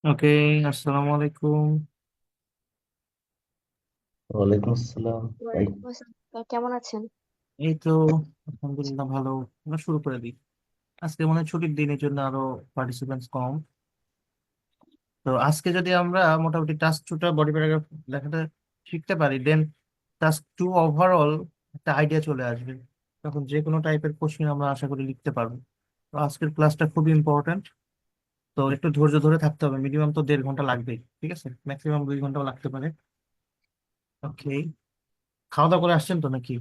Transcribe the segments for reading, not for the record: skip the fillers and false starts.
ওকে। আসসালামু আলাইকুম। ওয়ালাইকুম আসসালাম ভাই। ওয়ালাইকুম আসসালাম। কেমন আছেন? এই তো আলহামদুলিল্লাহ ভালো। আমরা শুরু করে দিই। আজকে মনে হয় ছুটির দিনের জন্য আরো পার্টিসিপেন্টস কম। তো আজকে যদি আমরা মোটামুটি টাস্ক টুটা বডি প্যারাগ্রাফ লেখাটা শিখতে পারি, দেন টাস্ক টু ওভারঅল একটা আইডিয়া চলে আসবে। তখন যে কোনো টাইপের কোশ্চেন আমরা আশা করি লিখতে পারবো। তো আজকের ক্লাসটা খুবই ইম্পর্ট্যান্ট। তো একটু ধৈর্য ধরে থাকতে হবে, মিনিমাম তো 1.5 ঘন্টা লাগবেই, ঠিক আছে? ম্যাক্সিমাম 2 ঘন্টাও লাগতে পারে। ওকে। খাওয়া দাওয়া করে আসছেন তো নাকি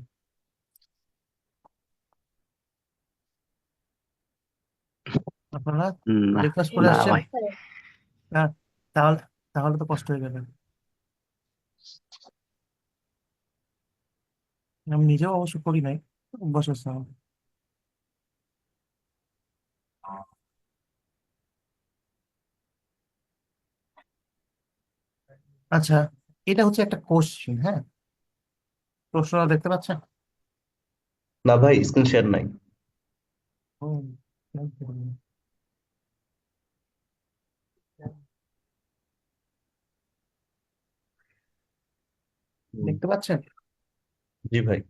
আপনারা? না, ব্রেকফাস্ট করে না আসছেন? ভাই। হ্যাঁ। হ্যাঁ। তাহলে তাহলে তো কষ্ট হয়ে যাবে। আমি নিজেও অবশ্য করি নাই, অভ্যাস আছে আমার। আচ্ছা, এটা হচ্ছে একটা কোশ্চিন, হ্যাঁ? প্রশ্নটা দেখতে পাচ্ছেন? না ভাই, স্ক্রিন শেয়ার নাই। ও, হুম, দেখতে পাচ্ছেন? জি ভাই।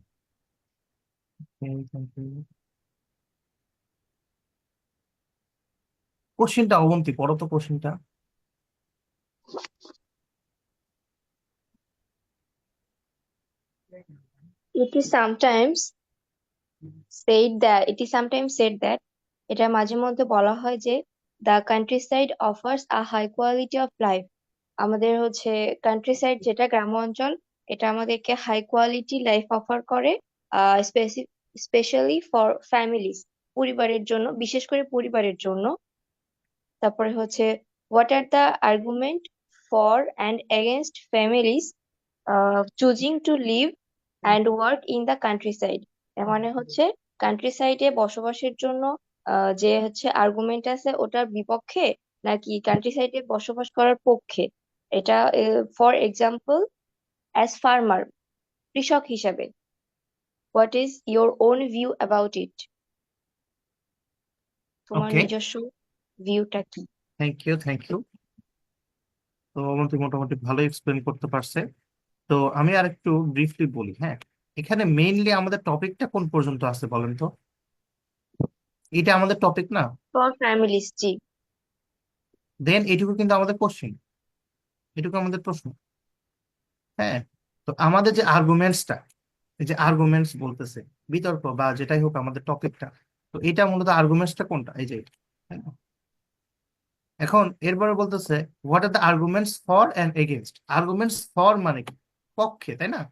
কোশ্চিনটা অবন্তি পড়ো তো কোশ্চিনটা। It is sometimes it is sometimes said that এটা মাঝে মধ্যে বলা হয় যে the countryside offers a high quality of life। আমাদের হচ্ছে কান্ট্রি সাইড যেটা গ্রাম অঞ্চল, এটা আমাদেরকে হাই কোয়ালিটি লাইফ অফার করে, স্পেশালি ফর ফ্যামিলিজ, পরিবারের জন্য, বিশেষ করে পরিবারের জন্য। তারপরে হচ্ছে what are the argument for and against families choosing to live and work in the country side. এর মানে হচ্ছে কান্ট্রি সাইডে বসবাসের জন্য যে হচ্ছে আর্গুমেন্ট আছে ওটার বিপক্ষে নাকি কান্ট্রি সাইডে বসবাস করার পক্ষে। এটা ফর এক্সাম্পল, অ্যাজ ফার্মার, কৃষক হিসাবে, what is your own view about it? তোমার ওকে, নিজস্ব ভিউটা কি? Thank you thank you. তো অবন্তি মোটামুটি ভালো এক্সপ্লেন করতে পারছে। তো আমি আর একটু ব্রিফলি বলি, হ্যাঁ। এখানে মেইনলি আমাদের টপিকটা কোন পর্যন্ত আছে বলেন তো? এটা আমাদের টপিক না? ফর ফ্যামিলিজ, জি। দেন এটুকু কিন্তু আমাদের কোশ্চিন, এটুকু আমাদের প্রশ্ন, হ্যাঁ। তো আমাদের যে আর্গুমেন্টসটা, এই যে আর্গুমেন্টস বলতেছে, বিতর্ক বা যেটাই হোক আমাদের টপিকটা, তো এটা মূলত আর্গুমেন্টসটা কোনটা, এই যে এটা, তাই না? এখন এরপরে বলতেছে what are the arguments for and against. Arguments for মানে কি? পক্ষে, তাই না?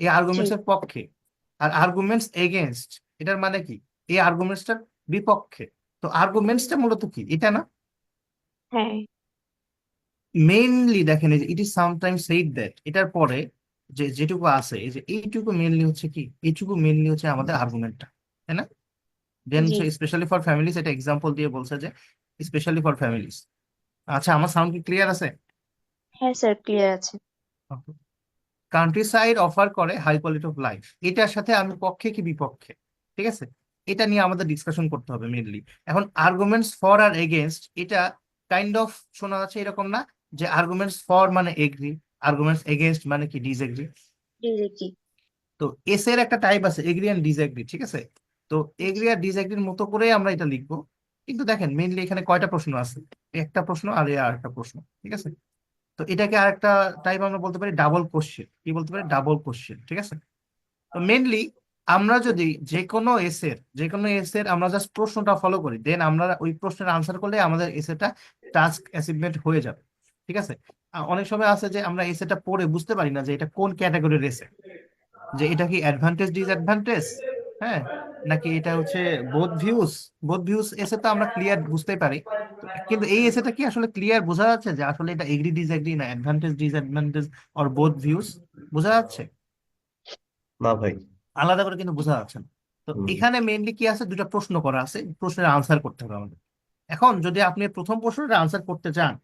এই জি। আর্গুমেন্টস এর পক্ষে। আর আর্গুমেন্টস এগেনস্ট, এটার মানে কি? এই আর্গুমেন্টসটার বিপক্ষে। তো আর্গুমেন্টসটা মূলত কি, এটা না? হ্যাঁ। মেইনলি দেখেন, এই যে it is sometimes said that, এটার পরে যে যেটুকু আছে, এই যে এইটুকু মেইনলি হচ্ছে কি, এইটুকু মেইনলি হচ্ছে আমাদের আর্গুমেন্টটা, তাই না? দেন জি। স্পেশালি ফর ফ্যামিলিজ, এটা এক্সাম্পল দিয়ে বলছে যে স্পেশালি ফর ফ্যামিলিজ। আচ্ছা, আমার সাউন্ড কি ক্লিয়ার আছে? হ্যাঁ স্যার, ক্লিয়ার আছে। কান্ট্রি সাইড অফার করে হাই কোয়ালিটি অফ লাইফ, এটার সাথে আমি পক্ষে কি বিপক্ষে, ঠিক আছে? এটা নিয়ে আমাদের ডিসকাশন করতে হবে মেইনলি। এখন আর্গুমেন্টস ফর আর এগেনস্ট, এটা কাইন্ড অফ শোনা যাচ্ছে এরকম না যে আর্গুমেন্টস ফর মানে এগ্রি, আর্গুমেন্টস এগেনস্ট মানে কি ডিসএগ্রি। জি জি জি। তো এস এর একটা টাইপ আছে এগ্রি অ্যান্ড ডিসএগ্রি, ঠিক আছে? তো এগ্রি আর ডিসএগ্রির মতো করে আমরা এটা লিখবো। কিন্তু দেখেন মেইনলি এখানে কয়টা প্রশ্ন আছে? একটা প্রশ্ন আর এ আর একটা প্রশ্ন, ঠিক আছে? তো এটাকে আরেকটা টাইপ আমরা বলতে পারি ডাবল কোশ্চেন, কি বলতে পারি? ডাবল কোশ্চেন, ঠিক আছে? তো মেনলি আমরা যদি যে কোনো এসের আমরা জাস্ট প্রশ্নটা ফলো করি, দেন আমরা ওই প্রশ্নের আনসার করলে আমাদের এসেটা টাস্ক অ্যাচিভমেন্ট হয়ে যাবে, ঠিক আছে? অনেক সময় আছে যে আমরা এসেটা পড়ে বুঝতে পারি না যে এটা কোন ক্যাটাগরির এসে, যে এটা কি অ্যাডভান্টেজ ডিসঅ্যাডভান্টেজ, হ্যাঁ, নাকি এটা হচ্ছে বোথ ভিউস এসে তো আমরা ক্লিয়ার বুঝতেই পারি। তো কিন্তু এই এসেটা কি আসলে ক্লিয়ার বোঝা যাচ্ছে যে আসলে এটা এগ্রি ডিসএগ্রি না advantage disadvantage or both views? বোঝা যাচ্ছে? না ভাই। আলাদা করে কিন্তু বোঝা যাচ্ছে না। তো হুম, এখানে মেইনলি কি আছে, দুটা প্রশ্ন করা আছে, প্রশ্নের আনসার করতে হবে আমাদের। এখন যদি আপনি প্রথম প্রশ্নটা আনসার করতে চান,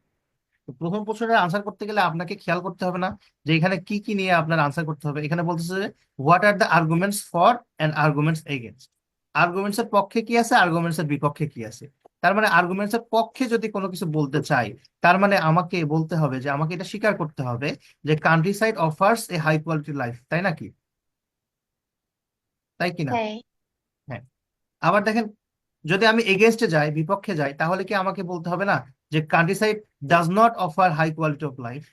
তো প্রথম প্রশ্নটা আনসার করতে গেলে আপনাকে খেয়াল করতে হবে না যে এখানে কি কি নিয়ে আপনার আনসার করতে হবে? এখানে বলতেছে যে what are the arguments for and arguments against. Arguments এর পক্ষে কি আছে, আর্গুমেন্টস এর বিপক্ষে কি আছে। তার মানে আর্গুমেন্টস এর পক্ষে যদি কোনো কিছু বলতে চাই, তার মানে আমাকে বলতে হবে যে আমাকে এটা স্বীকার করতে হবে যে country side offers a high quality life, তাই নাকি? তাই কিনা? হ্যাঁ। হ্যাঁ। আবার দেখেন, যদি আমি এগেনস্টে যাই, বিপক্ষে যাই, তাহলে কি আমাকে বলতে হবে না যে country side does not offer high quality of life?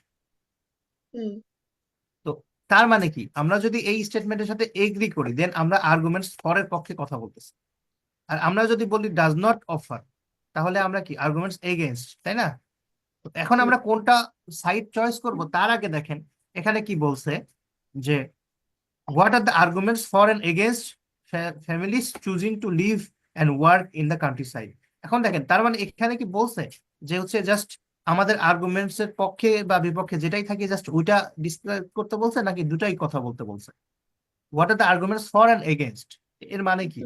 Hmm. তো তার মানে কি, আমরা যদি এই স্টেটমেন্টের সাথে এগ্রি করি, দেন আমরা আর্গুমেন্টস ফর এর পক্ষে কথা বলতেছি। আর আমরা যদি বলি ডাজ নট অফার, তাহলে আমরা কি আর্গুমেন্টস এগেনস্ট, তাই না? তো এখন হুম। আমরা কোনটা সাইড চয়েস করব, তার আগে দেখেন এখানে কি বলছে যে what are the arguments for and against families choosing to live and work in the country side. এখন দেখেন, তার মানে এখানে কি বলছে যে হচ্ছে জাস্ট আমাদের আর্গুমেন্টস এর পক্ষে বা বিপক্ষে যেটাই থাকে জাস্ট ওইটা ডিসক্রাইব করতে বলছে, নাকি দুটাই কথা বলতে বলছে? What are the arguments for and against, এর মানে কি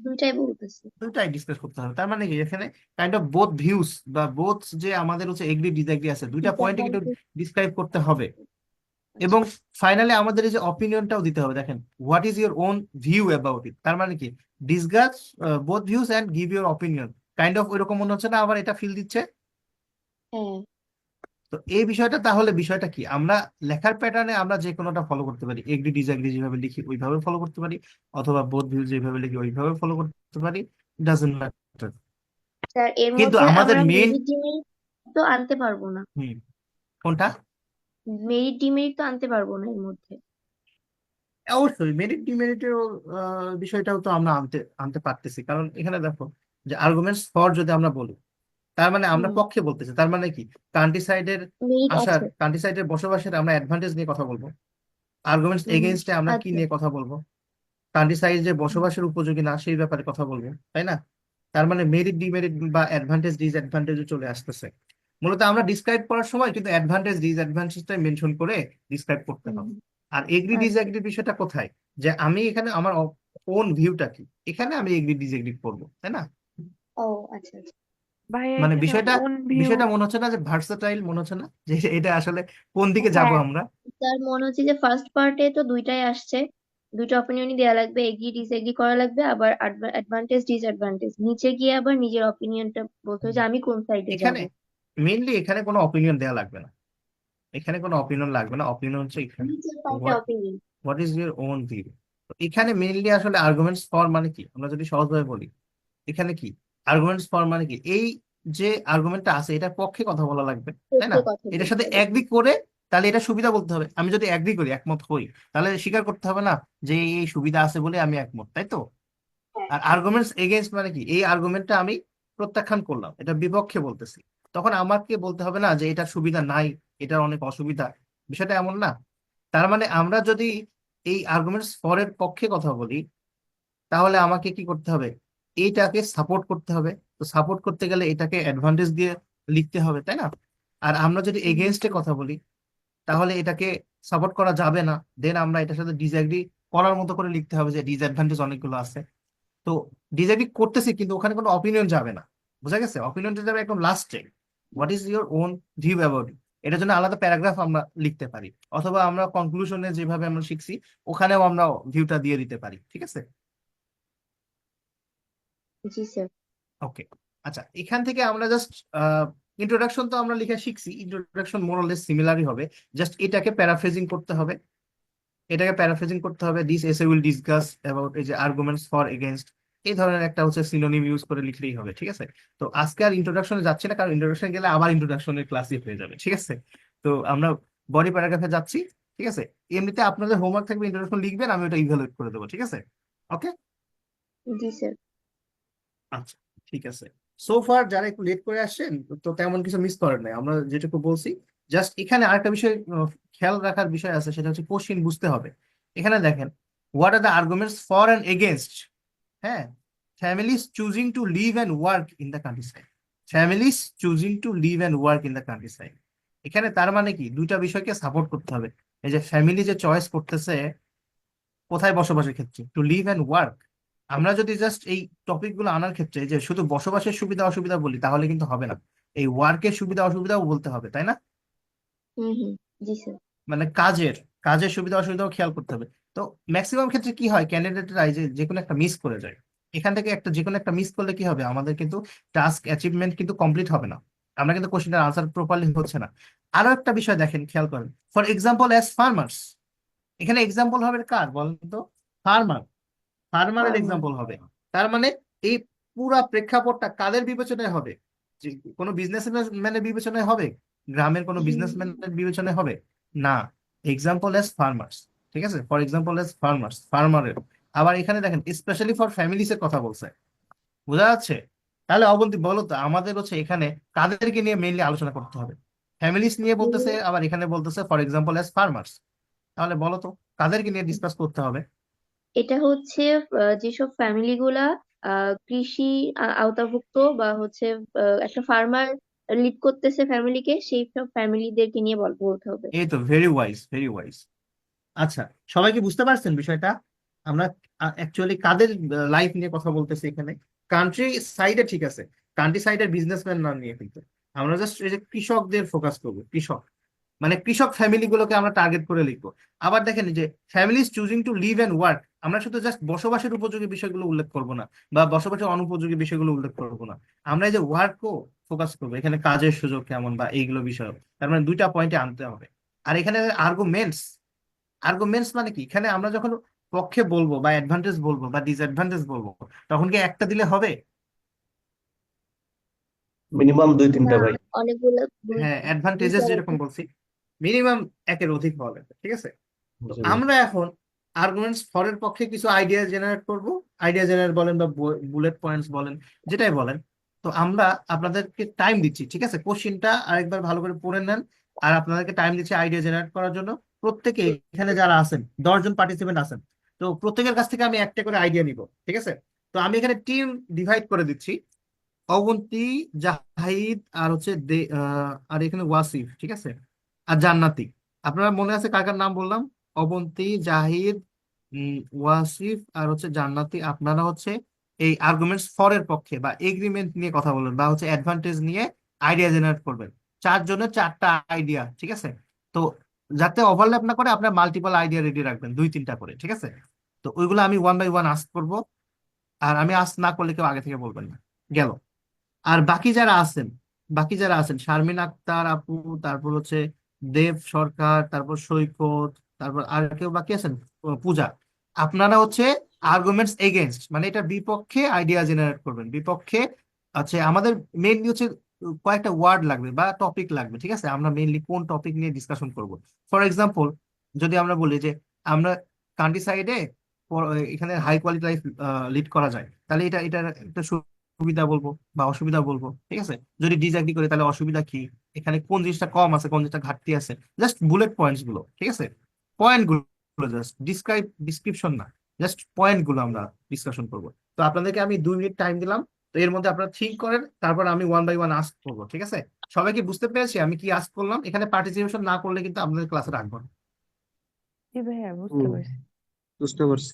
দুইটাই বলতেছে। দুটাই ডিসকাস করতে হবে। তার মানে কি এখানে কাইন্ড অফ বোথ ভিউস বা বোথ যে আমাদের হচ্ছে এগ্রি ডিসএগ্রি আছে, দুইটা পয়েন্টে কিন্তু ডিসক্রাইব করতে হবে। এবং ফাইনালি আমাদের এই যে অপিনিয়নটাও দিতে হবে। দেখেন, what is your own view about ইট, তার মানে কি discuss both views and give your opinion. Kind of ওইরকম মনে হচ্ছে না? আবার এটা ফিল দিচ্ছে। হ্যাঁ। তো এই বিষয়টা, তাহলে বিষয়টা কি, আমরা লেখার প্যাটার্নে আমরা যে কোনোটা ফলো করতে পারি, এগ্রি ডিসএগ্রি যেভাবে লিখি ওইভাবে ফলো করতে পারি, অথবা বোথ ভিউজ যেভাবে লিখি ওইভাবে ফলো করতে পারি, ডাজন্ট ম্যাটার। স্যার এর কিন্তু মধ্যে আমাদের আমরা মেইন, মেরিট ডিমেরিট তো আনতে পারবো না। কোনটা? মেরিট ডিমেরিট তো আনতে পারবো না এর মধ্যে। অবশ্যই মেরিট ডিমেরিটের বিষয়টাও তো আমরা আনতে আনতে পারতেছি, কারণ এখানে দেখো যে আর্গুমেন্টস ফর যদি আমরা বলি, তার মানে আমরা হুম। পক্ষে বলতেছি। তার মানে কি কান্ট্রি সাইডের মেরিট আসার, আছে। কান্ট্রি সাইডের বসবাসের আমরা অ্যাডভান্টেজ নিয়ে কথা বলবো। আর্গুমেন্টস হুম। এগেইনস্টে আমরা কি আচ্ছা। নিয়ে কথা বলবো? কান্ট্রি সাইড যে হুম। বসবাসের উপযোগী না সেই ব্যাপারে কথা বলবো, তাই না? তার মানে মেরিট ডিমেরিট বা অ্যাডভান্টেজ ডিসঅ্যাডভান্টেজ চলে আসতেছে। মূলত আমরা ডিসক্রাইব করার সময় কিন্তু অ্যাডভান্টেজ ডিসঅ্যাডভান্টেজটা মেনশন করে ডিসক্রাইব করতে হুম। হবে। আর এগ্রি আচ্ছা। ডিসএগ্রি বিষয়টা কোথায়, যে আমি এখানে আমার ওন ভিউটা কি, এখানে আমি এগ্রি ডিসএগ্রি করবো, তাই না? ও আচ্ছা আচ্ছা। ভাইয়া মানে এখানে বিষয়টা, ওন ভিউ। বিষয়টা মনে হচ্ছে না যে ভার্সেটাইল, মনে হচ্ছে না যে এটা আসলে কোন দিকে যাব হ্যাঁ, আমরা? তার মনে হচ্ছে যে ফার্স্ট পার্টে তো দুইটাই আসছে, দুইটা অপিনিয়নই দেওয়া লাগবে, এগ্রি ডিসএগ্রি করা লাগবে, আবার অ্যাডভান্টেজ ডিসঅ্যাডভান্টেজ নিচে গিয়ে আবার নিজের অপিনিয়নটা বলতে হবে যে আমি কোন সাইডে যাব। এখানে মেইনলি এখানে কোনো অপিনিয়ন দেওয়া লাগবে না, এখানে কোনো অপিনিয়ন লাগবে না। অপিনিয়ন হচ্ছে এখানে নিচের পার্টে what opinion. What is your own view. এখানে মেইনলি আসলে আর্গুমেন্টস ফর মানে কি, আমরা যদি সহজভাবে বলি, এখানে কি আর্গুমেন্টস ফর মানে কি, এই যে আর্গুমেন্টটা আছে এটার পক্ষে কথা বলা লাগবে, তাই না? সত্যি কথা এটার বলতে সাথে হবে। অ্যাগ্রি করে তাহলে এটা সুবিধা বলতে হবে। আমি যদি অ্যাগ্রি করি, একমত হই, তাহলে স্বীকার করতে হবে না যে এই সুবিধা আছে বলে আমি একমত, তাই তো? হ্যাঁ। আর আর্গুমেন্টস এগেইনস্ট মানে কি, এই আর্গুমেন্টটা আমি প্রত্যাখ্যান করলাম, এটা বিপক্ষে বলতেছি। তখন আমাকে বলতে হবে না যে এটার সুবিধা নাই, এটার অনেক অসুবিধা। বিষয়টা এমন না। তার মানে আমরা যদি এই আর্গুমেন্টস ফর এর পক্ষে কথা বলি, তাহলে আমাকে কি করতে হবে, এইটাকে সাপোর্ট করতে হবে। তো সাপোর্ট করতে গেলে এটাকে অ্যাডভান্টেজ দিয়ে লিখতে হবে, তাই না? আর আমরা যদি হুম। এগেইনস্টে কথা বলি, তাহলে এটাকে সাপোর্ট করা যাবে না, দেন আমরা এটার সাথে ডিসএগ্রি করার মতো করে লিখতে হবে যে ডিসঅ্যাডভান্টেজ অনেকগুলো আছে। তো ডিসএগ্রি করতেছি কিন্তু ওখানে কোনো অপিনিয়ন যাবে না, বুঝা গেছে? অপিনিয়নটা যাবে একদম লাস্টে, what is your own view about ইট। এটার জন্য আলাদা প্যারাগ্রাফ আমরা লিখতে পারি, অথবা আমরা কনক্লুশনে যেভাবে আমরা শিখছি ওখানেও আমরা ভিউটা দিয়ে দিতে পারি, ঠিক আছে? জি স্যার। ওকে। আচ্ছা, এখান থেকে আমরা জাস্ট ইন্ট্রোডাকশন তো আমরা লিখে শিখছি, ইন্ট্রোডাকশন মোরলেস সিমিলারই হবে। জাস্ট এটাকে প্যারাফ্রেজিং করতে হবে, এটাকে প্যারাফ্রেজিং করতে হবে। দিস এসে উইল ডিসকাস অ্যাবাউট এই যে আর্গুমেন্টস ফর এগেইনস্ট, এই ধরনের একটা হচ্ছে সিনোনিম ইউজ করে লিখলেই হবে, ঠিক আছে? তো আজকে আর ইন্ট্রোডাকশনে যাচ্ছি না, কারণ ইন্ট্রোডাকশন গেলে আবার ইন্ট্রোডাকশনের ক্লাসই হয়ে যাবে, ঠিক আছে? তো আমরা বডি প্যারাগ্রাফে যাচ্ছি, ঠিক আছে? এমনিতে আপনাদের হোমওয়ার্ক থাকবে, ইন্ট্রোডাকশন লিখবেন, আমি ওটা ইভালুয়েট করে দেবো, ঠিক আছে? ওকে। জি স্যার। আচ্ছা, ঠিক আছে। সো ফার যারা একটু লেট করে আসছেন, তো তেমন কিছু মিস করেন নাই, আমরা যেটুকু বলছি। জাস্ট এখানে আরেকটা বিষয় খেয়াল রাখার বিষয় আছে, সেটা হচ্ছে কোশ্চিন বুঝতে হবে। এখানে দেখেন, what are the arguments for and against, হ্যাঁ, families choosing to live and work in the country side. Families choosing to live and work in the country side, এখানে তার মানে কি দুইটা বিষয়কে সাপোর্ট করতে হবে। এই যে ফ্যামিলি যে চয়েস করতেছে কোথায় বসবাসের ক্ষেত্রে, টু লিভ অ্যান্ড ওয়ার্ক, আমরা যদি জাস্ট এই টপিক গুলো আনার ক্ষেত্রে যে শুধু বসবাসের সুবিধা অসুবিধা বলি, তাহলে কিন্তু হবে না। এই ওয়ার্কের সুবিধা অসুবিধাও বলতে হবে, তাই না? হুম হুম। জি স্যার। মানে কাজের কাজের সুবিধা অসুবিধাও খেয়াল করতে হবে। তো ম্যাক্সিমাম ক্ষেত্রে কি হয়, ক্যান্ডিডেটরা যে যে কোনো একটা মিস করে যায়। এখান থেকে একটা যে কোনো একটা মিস করলে কি হবে, আমাদের কিন্তু টাস্ক অ্যাচিভমেন্ট কিন্তু কমপ্লিট হবে না, আমরা কিন্তু কোশ্চেনের আনসার প্রপারলি হচ্ছে না। আরো একটা বিষয় দেখেন, খেয়াল করেন, ফর এক্সাম্পল অ্যাজ ফার্মার্স, এখানে এক্সাম্পল হবে কার বলেন তো? Farmer, ফার্মারের farmer. এক্সাম্পল হবে। তার মানে এই পুরা প্রেক্ষাপটটা কাদের বিবেচনায় হবে? যে কোনো বিজনেসম্যানের বিবেচনায় হবে? গ্রামের কোনো বিজনেসম্যানের বিবেচনায় হবে? না, এক্সাম্পল এস ফার্মার্স, ঠিক আছে, ফর এক্সাম্পল এস ফার্মার্স, ফার্মারের। আবার এখানে দেখেন স্পেশালি ফর ফ্যামিলিস এর কথা বলছে, বোঝা যাচ্ছে? তাহলে অবন্তি বলো তো, আমাদের হচ্ছে এখানে কাদেরকে নিয়ে মেইনলি আলোচনা করতে হবে? ফ্যামিলিস নিয়ে বলতেছে, আবার এখানে বলতেছে ফর এক্সাম্পল এস ফার্মার্স। তাহলে বলো তো কাদেরকে নিয়ে ডিসকাস করতে হবে? এটা হচ্ছে যেসব ফ্যামিলি গুলা কৃষি আওতাভুক্ত বা হচ্ছে একটা ফার্মার লিড করতেছে ফ্যামিলিকে, সেই সব ফ্যামিলিদেরকে নিয়ে বলতে হবে। এই তো, ভেরি ওয়াইজ, ভেরি ওয়াইজ। আচ্ছা, সবাই কি বুঝতে পারছেন বিষয়টা? আমরা অ্যাকচুয়ালি কাদের লাইফ নিয়ে কথা বলতেছি এখানে? কান্ট্রি সাইডে, ঠিক আছে, কান্ট্রি সাইডের বিজনেসম্যান না নিয়ে, কিন্তু আমরা জাস্ট এই যে কৃষকদের ফোকাস করবো, কৃষক মানে কৃষক ফ্যামিলি গুলোকে আমরা টার্গেট করে লিখবো। আবার দেখেন এই যে families choosing to live and work, আমরা শুধু জাস্ট বসবাসের উপযোগী বিষয়গুলো উল্লেখ করবো না, বা বসবাসের অনুপযোগী বিষয়গুলো উল্লেখ করবো না, আমরা এই যে ওয়ার্কও ফোকাস করবো, এখানে কাজের সুযোগ কেমন বা এইগুলো বিষয়। তার মানে দুইটা পয়েন্টে আনতে হবে। আর এখানে আর্গুমেন্টস, আর্গুমেন্টস মানে কি, এখানে আমরা যখন পক্ষে বলবো বা অ্যাডভান্টেজ বলবো বা ডিসঅ্যাডভান্টেজ বলবো, তখন কি একটা দিলে হবে? মিনিমাম দুই তিনটা না, ভাই। অনেকগুলো, হ্যাঁ, দুই অ্যাডভান্টেজেস চার। যেরকম বলছি, মিনিমাম একের অধিক হওয়া লাগবে, ঠিক আছে। তো জি ভাই। আমরা এখন আর্গুমেন্টস ফরের পক্ষে কিছু আইডিয়া জেনারেট করব, আইডিয়া জেনারেট বলেন বা বুলেট পয়েন্টস বলেন, যেটাই বলেন। তো আমরা আপনাদেরকে টাইম দিচ্ছি, ঠিক আছে, কোশ্চিনটা আরেকবার ভালো করে পড়ে নেন। আর আপনাদেরকে টাইম দিচ্ছি আইডিয়া জেনারেট করার জন্য। প্রত্যেকে, এখানে যারা আছেন 10 জন পার্টিসিপেন্ট আছেন, তো প্রত্যেকের কাছ থেকে আমি একটা করে আইডিয়া নিব, ঠিক আছে। তো আমি এখানে টিম ডিভাইড করে দিচ্ছি, অবন্তী, জাহিদ, আর হচ্ছে আর এখানে ওয়াসিফ, ঠিক আছে, আর জান্নাতি। আপনারা মনে আছে কার কার নাম বললাম? অবন্তী, জাহিদ, ওয়াসিফ আর হচ্ছে জান্নাতি। আপনারা হচ্ছে এই আর্গুমেন্টস ফরের পক্ষে বা এগ্রিমেন্ট নিয়ে কথা বলবেন, বা হচ্ছে অ্যাডভান্টেজ নিয়ে আইডিয়া জেনারেট করবেন। 4 জনের 4টা আইডিয়া, ঠিক আছে। তো যাতে ওভারল্যাপ না করে, আপনার মাল্টিপল আইডিয়া রেডি রাখবেন, 2-3টা করে, ঠিক আছে। তো ওইগুলো আমি ওয়ান বাই ওয়ান আস্ক করবো, আর আমি আস্ক না করলে কেউ আগে থেকে বলবেন না। গেল। আর বাকি যারা আছেন শারমিন আক্তার আপু, তারপর হচ্ছে দেব সরকার, তারপর সৈকত, তারপর আর কেউ বাকি আছেন, পূজা। আপনারা হচ্ছে আর্গুমেন্টস এগেনস্ট, মানে এটা বিপক্ষে আইডিয়া জেনারেট করবেন, বিপক্ষে। আচ্ছা, আমাদের মেইনলি হচ্ছে কয়েকটা ওয়ার্ড লাগবে বা টপিক লাগবে, ঠিক আছে, আমরা মেইনলি কোন টপিক নিয়ে ডিসকাশন করব। ফর এক্সাম্পল, যদি আমরা বলি যে আমরা কান্ট্রি সাইডে এখানে হাই কোয়ালিটি লাইফ লিড করা যায়, তাহলে এটা একটা সুবিধা বলবো বা অসুবিধা বলবো, ঠিক আছে। যদি ডিসএগ্রি করি তাহলে অসুবিধা কি, এখানে কোন জিনিসটা কম আছে, কোন জিনিসটা ঘাটতি আছে, জাস্ট বুলেট পয়েন্টস গুলো, ঠিক আছে, পয়েন্ট গুলো, জাস্ট ডিসক্রিপশন না, জাস্ট পয়েন্ট গুলো আমরা ডিসকাশন করবো। তো আপনাদেরকে আমি 2 মিনিট টাইম দিলাম, তো এর মধ্যে আপনারা থিঙ্ক করেন, তারপর আমি ওয়ান বাই ওয়ান আস্ক করবো, ঠিক আছে। সবাই কি বুঝতে পেরেছি আমি কি আস্ক করলাম? এখানে পার্টিসিপেশন না করলে কিন্তু আপনাদের ক্লাসে রাখবো না। জি ভাইয়া, বুঝতে হুম, পারছি। বুঝতে পারছি।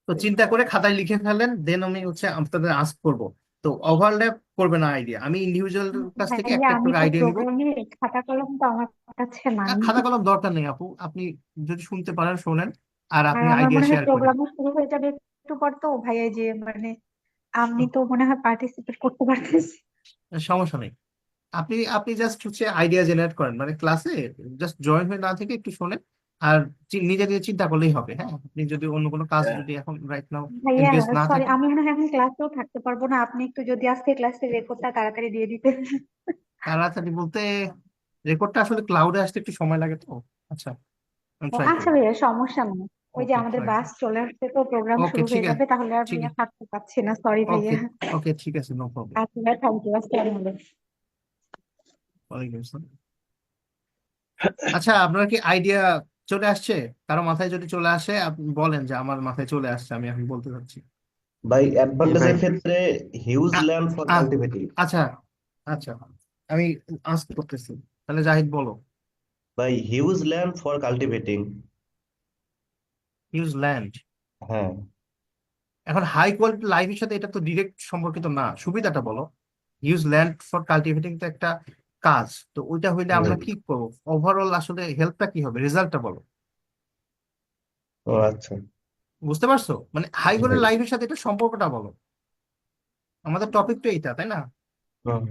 তো চিন্তা করে খাতায় লিখে ফেলেন, দেন আমি হচ্ছে আপনাদের আস্ক করব। তো ওভারল্যাপ করবে না আইডিয়া, আমি ইন্ডিভিজুয়াল কাছ থেকে ভাইয়া একটা একটা আমি করে তো আইডিয়া নিব। প্রোগ্রামে খাতা কলম তো আমার কাছে নাই। খাতা কলম দরকার নেই আপু, আপনি যদি শুনতে পারেন শোনেন, আর আর আপনি আমার আইডিয়া মনে হয় শেয়ার করেন। প্রোগ্রামও শুরু হয়ে যাবে একটু পর, তো ভাইয়া যে মানে আমি তো মনে হয় পার্টিসিপেট করতে পারতেছি। সমস্যা নেই, আপনি আপনি জাস্ট হচ্ছে আইডিয়া জেনারেট করেন, মানে ক্লাসে জাস্ট জয়েন হয়ে না থেকে একটু শোনেন। আর নিজে নিজে চিন্তা করলেই হবে, হ্যাঁ, আপনি যদি অন্য কোনো কাজ যদি এখন রাইট নাও ভাইয়া এনগেজ না সরি, থাকেন। আমি মনে হয় এখন ক্লাসেও থাকতে পারবো না, আপনি একটু যদি আজকে ক্লাসের রেকর্ডটা তাড়াতাড়ি দিয়ে দিতেন। তাড়াতাড়ি বলতে, রেকর্ডটা আসলে ক্লাউডে আসতে একটু সময় লাগে তো। আচ্ছা, আমি ও ট্রাই আচ্ছা করবো। ভাইয়া, সমস্যা নেই। ওই যে ওকে, আমাদের ট্রাই বাস করবো। চলে আসছে, তো প্রোগ্রাম ওকে, শুরু ঠিক হয়ে আছে, যাবে, তাহলে আর ঠিক ভাইয়া আছে। থাকতে পারছি না, সরি ভাইয়া। ওকে, ওকে, ঠিক আছে, নো প্রবলেম। আচ্ছা ভাইয়া, থ্যাংক ইউ, আসসালামু আলাইকুম। ওয়ালাইকুম আসসালাম। আচ্ছা, আপনার কি আইডিয়া চলে আসছে? কারো মাথায় যদি চলে আসে আপনি বলেন যে আমার মাথায় চলে আসছে, আমি এখন বলতে চাচ্ছি। ভাই জি ভাই। অ্যাডভান্টেজের ক্ষেত্রে huge a- land for a- cultivating. আচ্ছা, আচ্ছা, আমি আস্ক করতেছি, তাহলে জাহিদ বলো। ভাই huge land for cultivating. Use land, হ্যাঁ এখন হাই কোয়ালিটি লাইফের সাথে এটা তো ডিরেক্ট সম্পর্কিত না, সুবিধাটা বলো। ইউজ ল্যান্ড ফর কাল্টিভেটিং তো একটা কাজ, তো ওইটা হইলে আমরা ভাই, কি করবো? ওভারঅল আসলে হেল্পটা কি হবে, রেজাল্টটা বলো। ও আচ্ছা। বুঝতে পারছো? মানে হাই জি ভাই। কোয়ালিটি লাইফের সাথে এটা সম্পর্কটা বলো, আমাদের টপিক তো এইটা, তাই না? হুম।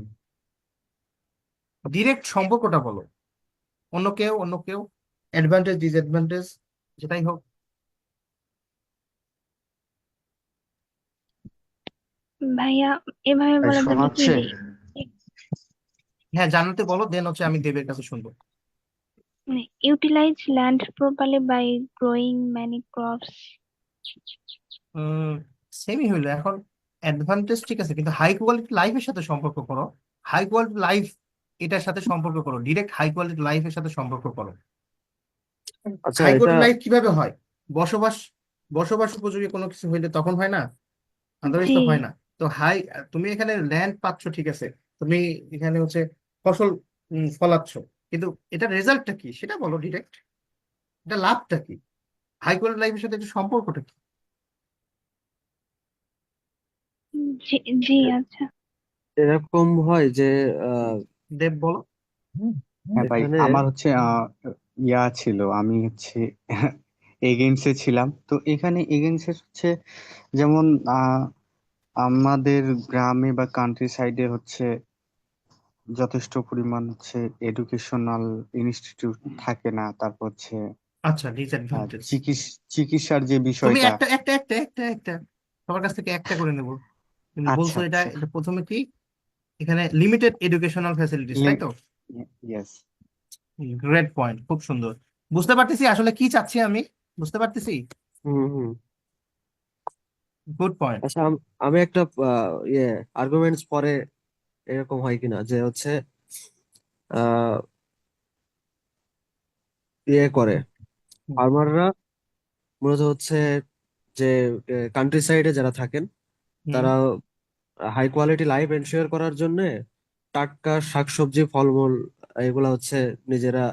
ডিরেক্ট সম্পর্কটা বলো। অন্য কেউ অ্যাডভান্টেজ ডিসঅ্যাডভান্টেজ যেটাই হোক। ভাইয়া এভাবে ভাই বলার জন্য কি শোনাচ্ছে? হ্যাঁ, জানাতে বলো, দেন হচ্ছে আমি দেবের কাছে শুনবো। Utilize land properly by growing many crops? সেমই হইলো এখন। অ্যাডভান্টেজ ঠিক আছে, কিন্তু হাই কোয়ালিটি লাইফের সাথে সম্পর্ক করো। হাই কোয়ালিটি লাইফ এটার সাথে সম্পর্ক করো, ডিরেক্ট হাই কোয়ালিটি লাইফের সাথে সম্পর্ক করো। আচ্ছা, হাই এটা কোয়ালিটি লাইফ কিভাবে হয়? বসবাস বসবাস উপযোগী কোনো কিছু হইলে তখন হয় না, আদারওয়াইজ জি। তো হয় না। তো তুমি এখানে ল্যান্ড পাচ্ছ, ঠিক আছে, তুমি এখানে হচ্ছে ফসল ফলাচ্ছ, কিন্তু এটা রেজাল্টটা কি সেটা বলো ডিরেক্ট। এটা লাভটা কি? হাই কোয়ালিটি লাইফের সাথে এটা সম্পর্কটা কি? জি। জি, আচ্ছা। এরকম হয় যে আহ, দেব বলো। হ্যাঁ ভাই, এখানে আমার হচ্ছে ইয়া ছিল, আমি হচ্ছে এগেইনস্টে ছিলাম। তো এখানে এগেইনস্টে হচ্ছে যেমন আমাদের গ্রামে বা কান্ট্রি সাইডে হচ্ছে যথেষ্ট পরিমাণ হচ্ছে এডুকেশনাল ইনস্টিটিউট থাকে না। তারপর হচ্ছে আচ্ছা, ডিসঅ্যাডভান্টেজ। চিকিৎসার যে তুমি বিষয়টা। একটা একটা একটা একটা একটা সবার কাছ থেকে একটা করে নেবো। তুমি আচ্ছা বলছো এটা আচ্ছা। এটা প্রথমে কি, এখানে লিমিটেড এডুকেশনাল ফ্যাসিলিটিস, তাই তো? ইয়েস। গ্রেট পয়েন্ট, খুব সুন্দর। বুঝতে পারতেছি আসলে কি চাচ্ছি আমি, বুঝতে পারতেছি। Hmm hmm. Good point. আচ্ছা, আমি একটা ইয়ে আর্গুমেন্টস পরে এরকম হয় কিনা যে হচ্ছে আহ ইয়ে করে ফার্মাররা মূলত হচ্ছে যে কান্ট্রি সাইডে যারা থাকেন হুম। তারা হাই কোয়ালিটি লাইফ এনশিওর করার জন্য টাটকা শাকসবজি ফলমূল এগুলা হচ্ছে নিজেরা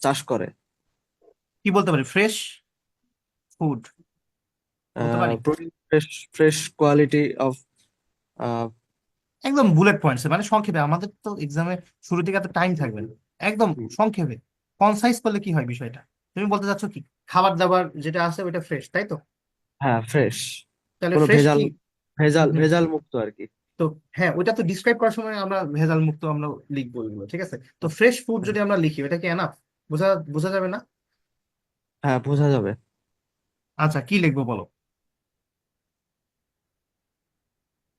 চাষ করে। কি বলতে পারি, ফ্রেশ ফুড বলতে পারি। Protein, fresh fresh quality of. একদম বুলেট পয়েন্টস, মানে সংক্ষেপে, আমাদের তো এক্সামে শুরু থেকে এত টাইম থাকবে না। একদম সংক্ষেপে কনসাইজ করলে কি হয় বিষয়টা? তুমি বলতে চাচ্ছ কি, খাবার দাবার যেটা আছে ওইটা ফ্রেশ, তাই তো? হ্যাঁ, ফ্রেশ, তাহলে কোনো ফ্রেশ ভেজাল কি? ভেজাল হুম হুম। ভেজাল মুক্ত আর কি। তো হ্যাঁ, ওইটা তো ডিসক্রাইব করার সময় আমরা ভেজাল মুক্ত আমরা লিখবো এগুলো, ঠিক আছে। তো ফ্রেশ ফুড হ্যাঁ, যদি আমরা লিখি, ওটা কি এনাফ? বোঝা বোঝা যাবে না? হ্যাঁ, বোঝা যাবে। আচ্ছা, কি লিখবো বলো।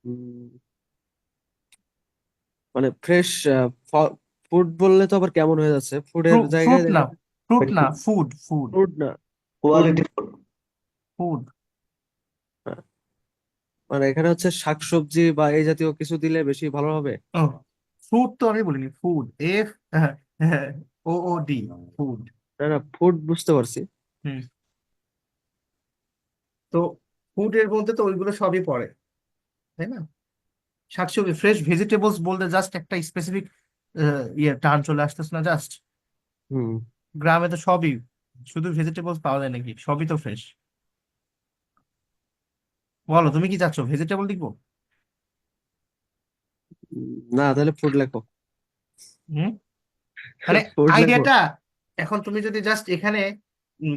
উম, মানে ফ্রেশ ফুড বললে তো আবার কেমন হয়ে যাচ্ছে, ফুডের জায়গায় ফ্রুট না, দেখা ফ্রুট না, ফুড ফুড ফুড না, ফুড। Quality food. ফুড। মানে এখানে হচ্ছে শাকসবজি বা এই জাতীয় কিছু দিলে বেশি ভালো হবে। ও, ফ্রুট তো আমি বলিনি, ফুড, এফ ও ও ডি, ফুড। না না, ফুড বুঝতে পারছি। হুম। তো ফুড এর মধ্যে তো ওইগুলো সবই পড়ে, তাই না? শাকসবজি, ফ্রেশ ভেজিটেবলস বলতে জাস্ট একটা স্পেসিফিক টার্ম চলে আসতেছে না জাস্ট? হুম। গ্রামে তো সবই, শুধু ভেজিটেবলস পাওয়া যায় নাকি? সবই তো ফ্রেশ। বলো তুমি কি চাচ্ছো, ভেজিটেবল লিখবো? না, তাহলে ফুড লেখো। হুম। মানে ফুড লেখো। আইডিয়াটা, এখন তুমি যদি জাস্ট এখানে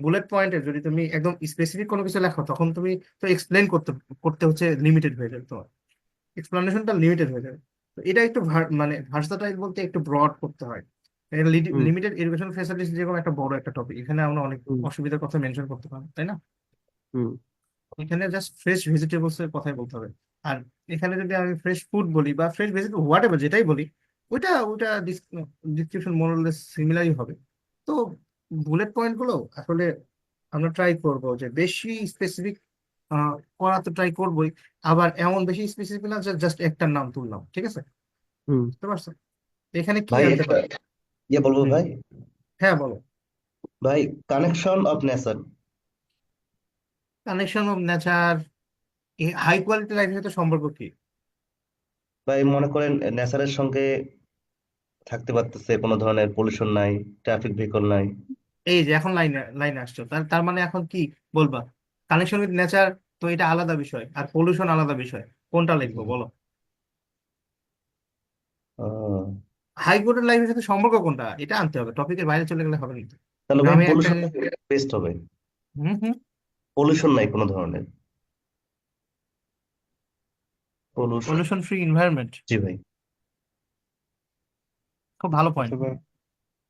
বুলেট পয়েন্টে যদি তুমি একদম স্পেসিফিক কোনো কিছু লেখো, তখন তুমি তো এক্সপ্লেন করতে করতে হচ্ছে, লিমিটেড হয়ে যাবে তোমার, এক্সপ্লানেশনটা লিমিটেড হয়ে যাবে। তো এটা একটু মানে ভার্সাটাইল বলতে একটু ব্রড করতে হয়। হুম লিমিটেড এডুকেশন ফেসিলিটিস যেরকম একটা বড় একটা টপিক, এখানে আমরা অনেক হুম অসুবিধার কথা মেনশন করতে পারি, তাই না? হুম এখানে জাস্ট ফ্রেশ ভেজিটেবলস এর কথাই বলতে হবে। আর এখানে যদি আমি ফ্রেশ ফুড বলি বা ফ্রেশ ভেজিটেবল হোয়াট এভার যেটাই বলি, ওইটা ওইটা ডিসক্রিপশন মোরালেস সিমিলারই হবে। তো বুলেট পয়েন্ট গুলো আসলে আমরা ট্রাই করব যে বেশি স্পেসিফিক করা, তো ট্রাই করবোই। আবার এমন বেশি স্পেসিফিক না যে জাস্ট একটার নাম তুললাম, ঠিক আছে? হুম। বুঝতে পারছো? তো এখানে কি ভাই আনতে একটা পারি? ইয়ে বলবো হুম। ভাই। হ্যাঁ বলো। ভাই, connection of nature. Connection of nature, high quality লাইফের সাথে সম্পর্ক কি? ভাই মনে করেন নেচারের সঙ্গে থাকতে পারতেছে, কোনো ধরনের পলিউশন নাই, ট্রাফিক ভেহিকল নাই। এই যে এখন লাইনে লাইনে আসছো, তার তার মানে এখন কি বলবা? কানেকশন উইথ নেচার, তো এটা আলাদা বিষয়, আর পলিউশন আলাদা বিষয়, কোনটা লিখবো বলো? আহ, হাই কোর্টের লাইফের সাথে সম্পর্ক কোনটা, এটা আনতে হবে, টপিকের বাইরে চলে গেলে হবে না। তাহলে ভাই গ্রামে একটা, পলিউশন বেস্ট হবে। হুম হুম, পলিউশন নাই কোনো ধরনের। পলিউশন, পলিউশন ফ্রি এনভায়রনমেন্ট, জি ভাই। খুব ভালো পয়েন্ট। অথবা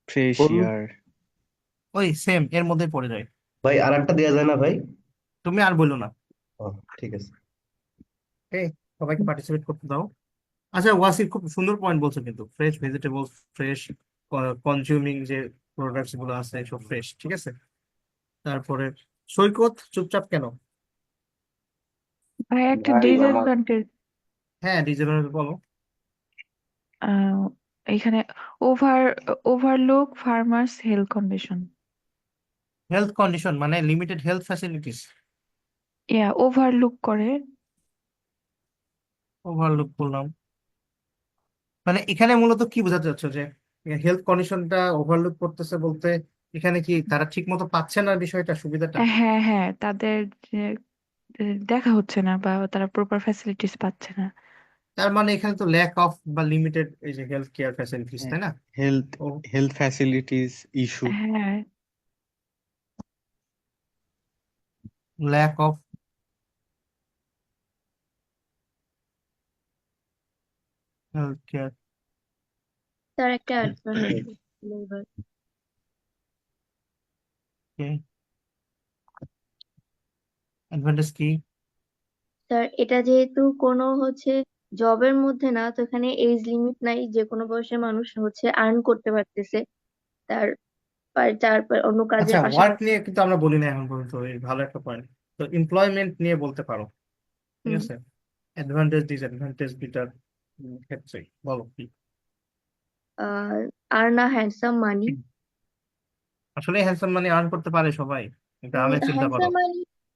ফ্রেশ পলু এয়ার। ওই সেম এর মধ্যে পড়ে যায়। ভাই আর একটা দেওয়া যায় না ভাই? তুমি আর বললো না। ও, ঠিক আছে। এই সবাইকে পার্টিসিপেট করতে দাও। আচ্ছা ওয়াসির খুব সুন্দর পয়েন্ট বলছো, কিন্তু ফ্রেশ ভেজিটেবলস, ফ্রেশ কনজিউমিং যে প্রোডাক্টস গুলো আছে সব ফ্রেশ, ঠিক আছে। তারপরে সৈকত চুপচাপ কেন? ভাই একটা ডিসঅ্যাডভান্টেজ হ্যাঁ ডিজেবল বলো। এখানে over overlook farmers health condition. Health condition মানে লিমিটেড হেলথ ফ্যাসিলিটিস, ওভারলুক করে। ওভারলুক করলাম। মানে এখানে মূলত কি বোঝাতে চাচ্ছ যে হেলথ কন্ডিশনটা ওভারলুক করতেছে বলতে এখানে কি তারা ঠিক মতো পাচ্ছে না বিষয়টা, সুবিধাটা? হ্যাঁ হ্যাঁ, তাদের যে দেখা হচ্ছে না বা তারা প্রপার ফ্যাসিলিটিস পাচ্ছে না। তার মানে এখানে তো ল্যাক অফ বা লিমিটেড এই যে হেলথ কেয়ার ফ্যাসিলিটিস, তাই না? হেলথ ও হেলথ ফ্যাসিলিটিস ইস্যু। হ্যাঁ, ল্যাক অফ হেলথ কেয়ার। তার একটা অ্যাডভান্টেজ লেবার। অ্যাডভান্টেজ কি? তার এটা যেহেতু কোনো হচ্ছে জবের মধ্যে না, তো এখানে এজ লিমিট নাই, যে কোনো বয়সের মানুষ হচ্ছে আর্ন করতে পারতেছে তার তারপর অন্য আচ্ছা কাজের ওয়ার্ক পাশাপাশি। নিয়ে কিন্তু আমরা বলি না এখন পর্যন্ত, এই ভালো একটা পয়েন্ট। তো এমপ্লয়মেন্ট নিয়ে বলতে পারো, ঠিক হুম। আছে। অ্যাডভান্টেজ ডিসঅ্যাডভান্টেজ দুটার ক্ষেত্রে বলো কি? আর্ন আ হ্যান্ডসাম মানি। আসলে হ্যান্ডসাম মানে আর্ন করতে পারে সবাই? গ্রামে চিন্তা করো।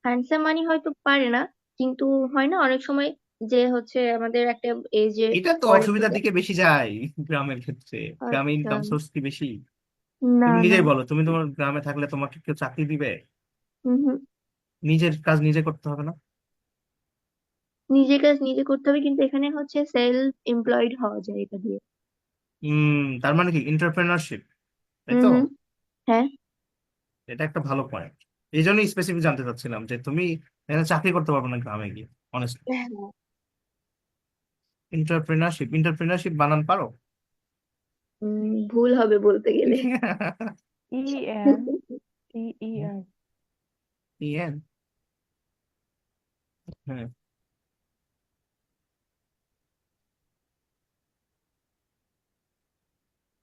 হ্যান্ডসাম মানি হয়তো পারে না, কিন্তু হয় না অনেক সময় যে হচ্ছে আমাদের একটা এজে এটা তো পরে অসুবিধার দিকে বেশি যায় গ্রামের ক্ষেত্রে। গ্রামে আচ্ছা, ইনকাম সোর্স কি বেশি? না তুমি না। নিজেই বলো, তুমি তোমার গ্রামে থাকলে তোমাকে কেউ চাকরি দিবে? হুম হুম। নিজের কাজ নিজে করতে হবে না? নিজের কাজ নিজে করতে হবে, কিন্তু এখানে হচ্ছে সেলফ এমপ্লয়েড হওয়া যায় এটা দিয়ে। তার মানে কি এন্টারপ্রেনারশিপ, তাই হুম তো? হুম। হ্যাঁ। এটা একটা ভালো পয়েন্ট। এই জন্যই স্পেসিফিক জানতে চাচ্ছিলাম যে তুমি এখানে চাকরি করতে পারবে না গ্রামে গিয়ে, অনেস্টলি। হ্যাঁ। এন্টারপ্রেনারশিপ, এন্টারপ্রেনারশিপ বানান পারো? ভুল হবে বলতে গেলে। ENTER। ইয়েন, হ্যাঁ।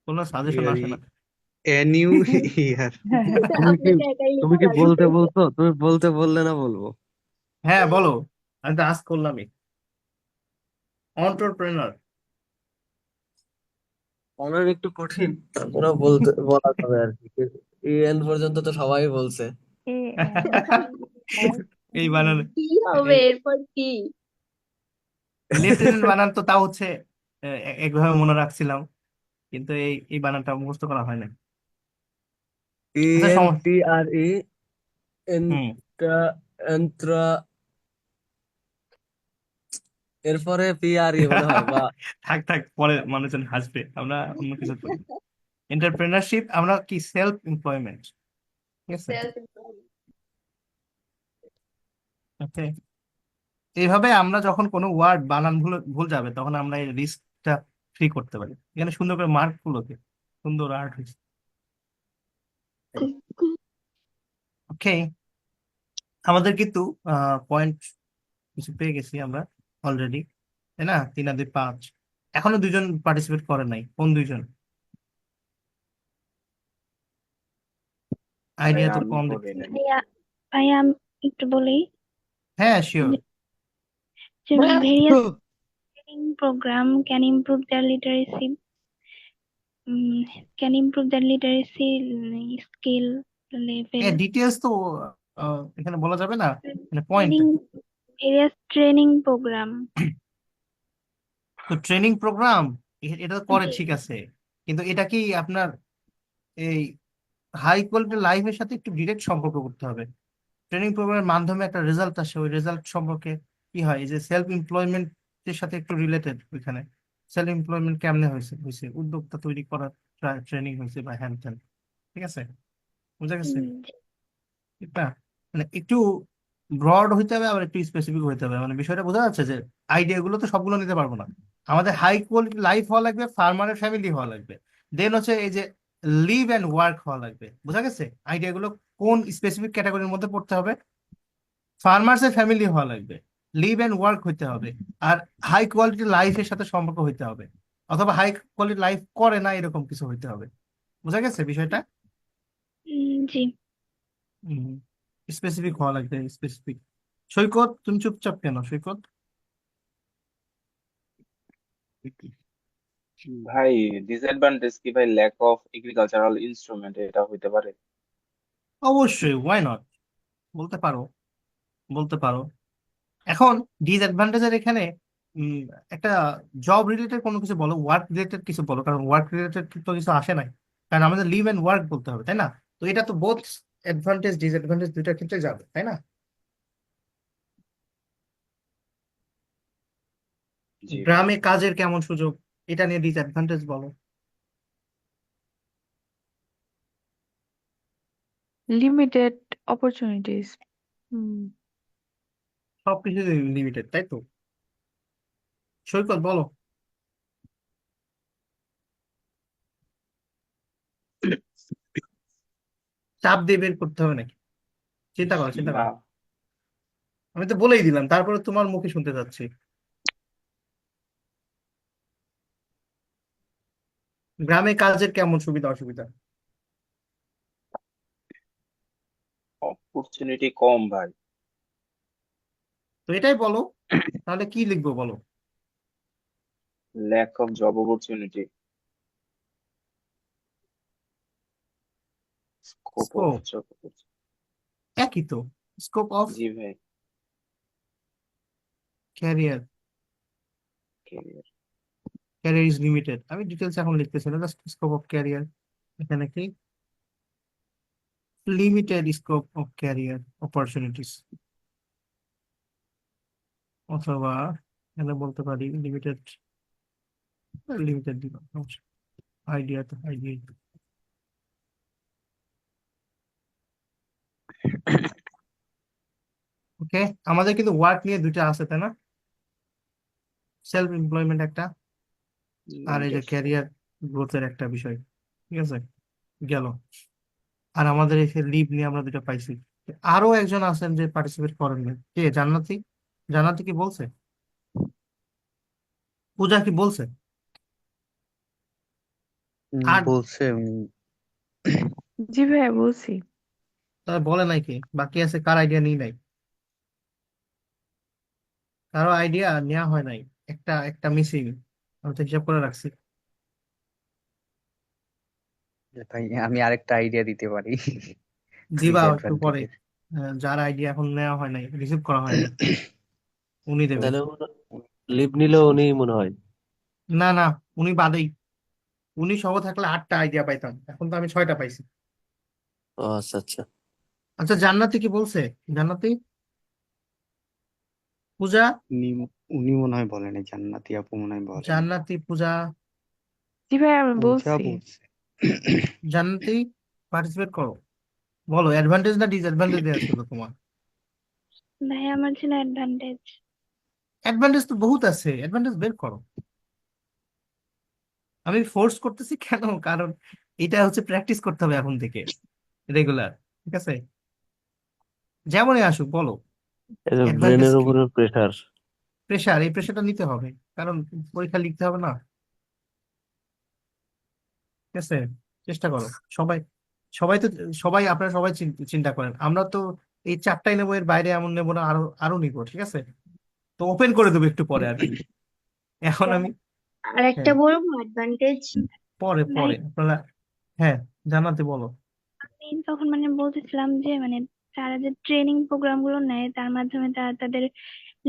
কোনো সাজেশন আসে না। New year. তুমি কি আপনাকে একাই তুমি লিখতে কি লাগবে। বলতে বলছো? তুমি বলতে বললে না বলবো? হ্যাঁ বলো, আমি তো আজ করলামই। অন্টারপ্রেনার। অনেক একটু কঠিন, তারপরেও বলতে বলা যাবে আর কি। EN পর্যন্ত তো সবাই বলছে। এই বানান, কি হবে এরপর কি? লেফটেন্যান্ট বানান তো তাও হচ্ছে একভাবে মনে রাখছিলাম, কিন্তু এই এই বানানটা মুখস্থ করা হয় না। আচ্ছা সমস্যা। ENTRE, হুম। এন্ট্রা, এরপরে PRE মনে হয়, বা থাক থাক, পরে মানুষজন হাসবে, আমরা অন্য কিছু করি। এন্টারপ্রেনারশিপ আমরা কি সেলফ এমপ্লয়মেন্ট, ঠিক আছে। সেলফ। ওকে, এইভাবে আমরা যখন কোনো ওয়ার্ড বানান ভুল ভুল যাবে তখন আমরা এই রিস্কটা ফ্রি করতে পারি। এখানে সুন্দর করে মার্ক গুলোকে সুন্দর আর্ট হয়েছে। ওকে, আমাদের কিন্তু পয়েন্ট কিছু পেয়ে গেছি আমরা অলরেডি, তাই না? 3 আর 2 5। এখনো 2জন পার্টিসিপেট করে নাই, কোন 2জন? আইডিয়া তো কম দেখছি। ভাইয়া ভাইয়া আমি একটু বলি হ্যাঁ শিওর। যে various training program can improve their literacy, um, can improve their literacy skill level. Details তো এখানে বলা যাবে না, মানে point. Training, various training program. তো ট্রেনিং প্রোগ্রাম এটা তো করে জি। ঠিক আছে, কিন্তু এটা কি আপনার এই হাই কোয়ালিটি লাইফের সাথে একটু ডিরেক্ট সম্পর্ক করতে হবে। ট্রেনিং প্রোগ্রামের মাধ্যমে একটা রেজাল্ট আসে, ওই রেজাল্ট সম্পর্কে কি হয়, এই যে সেলফ এমপ্লয়মেন্টের সাথে একটু রিলেটেড। ওইখানে সেলফ এমপ্লয়মেন্ট কেমনে হয়েছে হয়েছে উদ্যোক্তা তৈরি করার ট্রেনিং হয়েছে বা হ্যান ত্যান, ঠিক আছে, বুঝা গেছে? জি। ঠিক না? মানে একটু ব্রড হইতে হবে আবার একটু স্পেসিফিক হইতে হবে, মানে বিষয়টা বোঝা যাচ্ছে যে আইডিয়া গুলো তো সবগুলো নিতে পারবো না। আমাদের হাই কোয়ালিটি লাইফ হওয়া লাগবে, ফার্মারের ফ্যামিলি হওয়া লাগবে, দেন হচ্ছে এই যে লিভ অ্যান্ড ওয়ার্ক হওয়া লাগবে। বোঝা গেছে আইডিয়া গুলো কোন স্পেসিফিক ক্যাটাগরির মধ্যে পড়তে হবে? ফার্মার্সের ফ্যামিলি হওয়া লাগবে, লিভ অ্যান্ড ওয়ার্ক হইতে হবে, আর হাই কোয়ালিটি লাইফের সাথে সম্পর্ক হইতে হবে, অথবা হাই কোয়ালিটি লাইফ করে না এরকম কিছু হইতে হবে। বোঝা গেছে বিষয়টা? জি। স্পেসিফিক হওয়া লাগবে, স্পেসিফিক। সৈকত, তুমি চুপচাপ কেন সৈকত? ভাই ডিসঅ্যাডভান্টেজ কি ভাই, ল্যাক অফ এগ্রিকালচারাল ইনস্ট্রুমেন্ট এটা হইতে পারে? অবশ্যই, ওয়াই নট, বলতে পারো, বলতে পারো। এখন ডিসঅ্যাডভান্টেজের এখানে উম, একটা জব রিলেটেড কোনো কিছু বলো, ওয়ার্ক রিলেটেড কিছু বলো, কারণ ওয়ার্ক রিলেটেড তো কিছু আসে নাই, কারণ আমাদের লিভ এন্ড ওয়ার্ক বলতে হবে, তাই না? তো এটা তো বোথ অ্যাডভান্টেজ ডিসঅ্যাডভান্টেজ দুইটার ক্ষেত্রে যাবে, তাই না? জি ভাই। গ্রামে কাজের কেমন সুযোগ, এটা নিয়ে ডিসঅ্যাডভান্টেজ বলো। Limited opportunities. সবকিছু লিমিটেড, তাই তো? সৈকত বলো। চাপ দিয়ে বের করতে হবে নাকি? চিন্তা করো, চিন্তা না, করো। আমি তো বলেই দিলাম, তারপরে তোমার মুখে শুনতে চাচ্ছি। গ্রামে কাজের কেমন সুবিধা অসুবিধা? অপরচুনিটি কম ভাই। তো এটাই বলো, তাহলে কি লিখবো বলো? Lack of job opportunity, scope of scope, job. একই তো। স্কোপ অফ জি ভাই। Career, career. Career is limited. আমি ডিটেলস এখন লিখতেছি না, জাস্ট স্কোপ অফ ক্যারিয়ার। এখানে কি limited scope of career opportunities, অথবা এখানে বলতে পারি লিমিটেড, লিমিটেড দিব, আইডিয়া তো আইডিয়া। ওকে, আমাদের কিন্তু ওয়ার্ক নিয়ে দুইটা আছে, তাই না? সেলফ এমপ্লয়মেন্ট একটা, আর এই যে লিমিটেড। ক্যারিয়ার গ্রোথের একটা বিষয়। ঠিক আছে, গেল। আর আমাদের এই লিভ নিয়ে আমরা দুটো পাইছি। আরো একজন আছেন যে পার্টিসিপেট করেন না, কে? জান্নাতি, জান্নাতি কি বলছে? পূজা কি বলছে? আর বলছে জি ভাইয়া বলছি। তারা বলে নাই কে? বাকি আছে কার আইডিয়া নিই নাই? কারো আইডিয়া নেওয়া হয় নাই, একটা একটা মিসিং, আমি তো হিসাব করে রাখছি। ভাই আমি আরেকটা আইডিয়া দিতে পারি দিবা একটু পরে। ডিসঅ্যাডভান্টেজের। যার আইডিয়া এখন নেওয়া হয় নাই, রিসিভ করা হয় নাই, উনি দেবে। তাহলে লিভ নিলেও উনি মনে হয়। না না, উনি বাদেই। উনি সহ থাকলে 8টা আইডিয়া পাইতাম, এখন তো আমি 6টা পাইছি। ও আচ্ছা আচ্ছা। আচ্ছা, জান্নাতি কি বলছে? জান্নাতি, পূজা, উনি উনি মনে হয় বলেনি, জান্নাতি আপু মনে হয় বলেনি। জান্নাতি, পূজা, জি ভাইয়া আমি পূজা বলছি। বলছে জান্নাতি, পার্টিসিপেট করো, বলো অ্যাডভান্টেজ না ডিসঅ্যাডভান্টেজ দেওয়া ছিল তোমার? ভাই আমার ছিল অ্যাডভান্টেজ। অ্যাডভান্টেজ তো বহুত আছে, অ্যাডভান্টেজ বের করো। আমি ফোর্স করতেছি কেন? কারণ এটা হচ্ছে প্র্যাকটিস করতে হবে এখন থেকে, রেগুলার। ঠিক আছে, যেমনই আসুক বলো অ্যাডভান্টেজ ব্রেনের কি। উপরে প্রেশার। প্রেশার, এই প্রেশারটা নিতে হবে, কারণ পরীক্ষা লিখতে হবে না। ঠিক আছে, চেষ্টা করো। সবাই, সবাই তো, সবাই আপনারা সবাই চিন্তা করেন, আমরা তো এই 4টাই নেবো, এর বাইরে এমন নেবো না, আরো আরো নিবো। ঠিক আছে, তো ওপেন করে দেবো একটু পরে আর কি। এখন আমি, আর একটা হ্যাঁ, বলবো অ্যাডভান্টেজ পরে ভাই। পরে আপনারা, হ্যাঁ, জানাতে বলো। আমি তখন মানে বলতেছিলাম যে মানে তারা যে ট্রেনিং প্রোগ্রাম গুলো নেয় তার মাধ্যমে তারা তাদের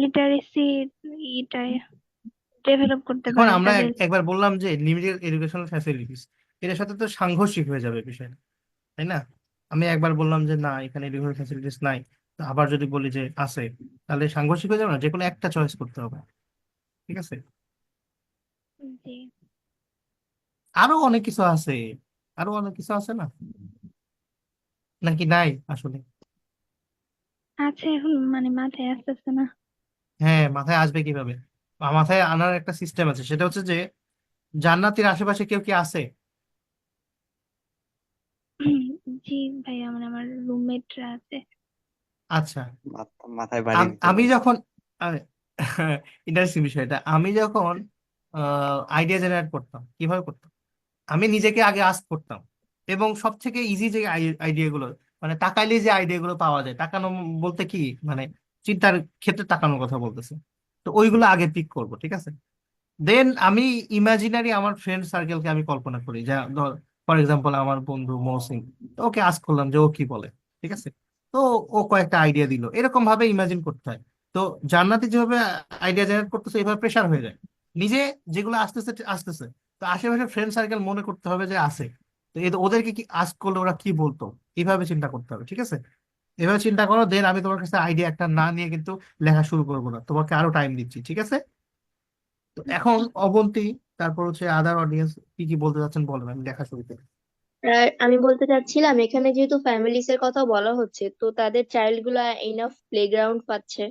লিটারেসি এটা ডেভেলপ করতে এখন পারে আমরা তাদের। একবার বললাম যে লিমিটেড এডুকেশনাল ফ্যাসিলিটিস, এটার সাথে তো সাংঘর্ষিক হয়ে যাবে বিষয়টা, তাই না? আমি একবার বললাম যে না এখানে এডুকেশনাল ফ্যাসিলিটিস নাই, তো আবার যদি বলি যে আছে, তাহলে সাংঘর্ষিক হয়ে যাবে না? যে কোনো একটা চয়েস করতে হবে। ঠিক আছে, জি। আরো অনেক কিছু আছে, আরো অনেক কিছু আছে না, নাকি নাই আসলে? আছে এখন মানে মাথায় আসতেছে না। হ্যাঁ, মাথায় আসবে কিভাবে? মাথায় আনার একটা সিস্টেম আছে, সেটা হচ্ছে যে জান্নাতের আশেপাশে কেউ কি আছে? জি ভাইয়া, মানে আমার রুমমেটরা আছে। আচ্ছা, মাথায় বাড়ি দিতে আমি বলছে। যখন ইন্টারেস্টিং বিষয়টা, আমি যখন আইডিয়া জেনারেট করতাম, কিভাবে করতাম? আমি নিজেকে আগে আস্ক করতাম, এবং সব থেকে ইজি যে আইডিয়া গুলো, মানে তাকাইলে যে আইডিয়া গুলো পাওয়া যায়, তাকানো বলতে কি, মানে চিন্তার ক্ষেত্রে তাকানোর কথা বলতেছে, তো ওইগুলো আগে পিক করব, ঠিক আছে? দেন আমি ইমাজিনারি আমার ফ্রেন্ড সার্কেলকে আমি কল্পনা করি, যা ধর ফর এক্সাম্পল আমার বন্ধু মহসিন, তো ওকে আস্ক করলাম যে ও কি বলে, ঠিক আছে? তো ও কয়েকটা আইডিয়া দিল, এরকম ভাবে ইমাজিন করতে হয়। তো জান্নাতি যেভাবে আইডিয়া জেনারেট করতেছে, এইভাবে প্রেশার হয়ে যায় নিজে, যেগুলো আসতেছে আসতেছে, তো আশেপাশে ফ্রেন্ড সার্কেল মনে করতে হবে যে আছে, তো ওদেরকে কি আস্ক করলে ওরা কি বলতো, এইভাবে চিন্তা করতে হবে, ঠিক আছে? এভাবে চিন্তা করো, দেন আমি তোমার কাছে আইডিয়া একটা না নিয়ে কিন্তু লেখা শুরু করবো না, তোমাকে আরো টাইম দিচ্ছি, ঠিক আছে? তো এখন অবন্তী, তারপর হচ্ছে আদার অডিয়েন্স কি কি বলতে চাচ্ছেন বলেন, আমি লেখা শুরু করি। আর আমি বলতে চাচ্ছিলাম, এখানে যেহেতু ফ্যামিলিস এর কথা বলা হচ্ছে, তো তাদের চাইল্ড গুলা ইনাফ প্লেগ্রাউন্ড পাচ্ছে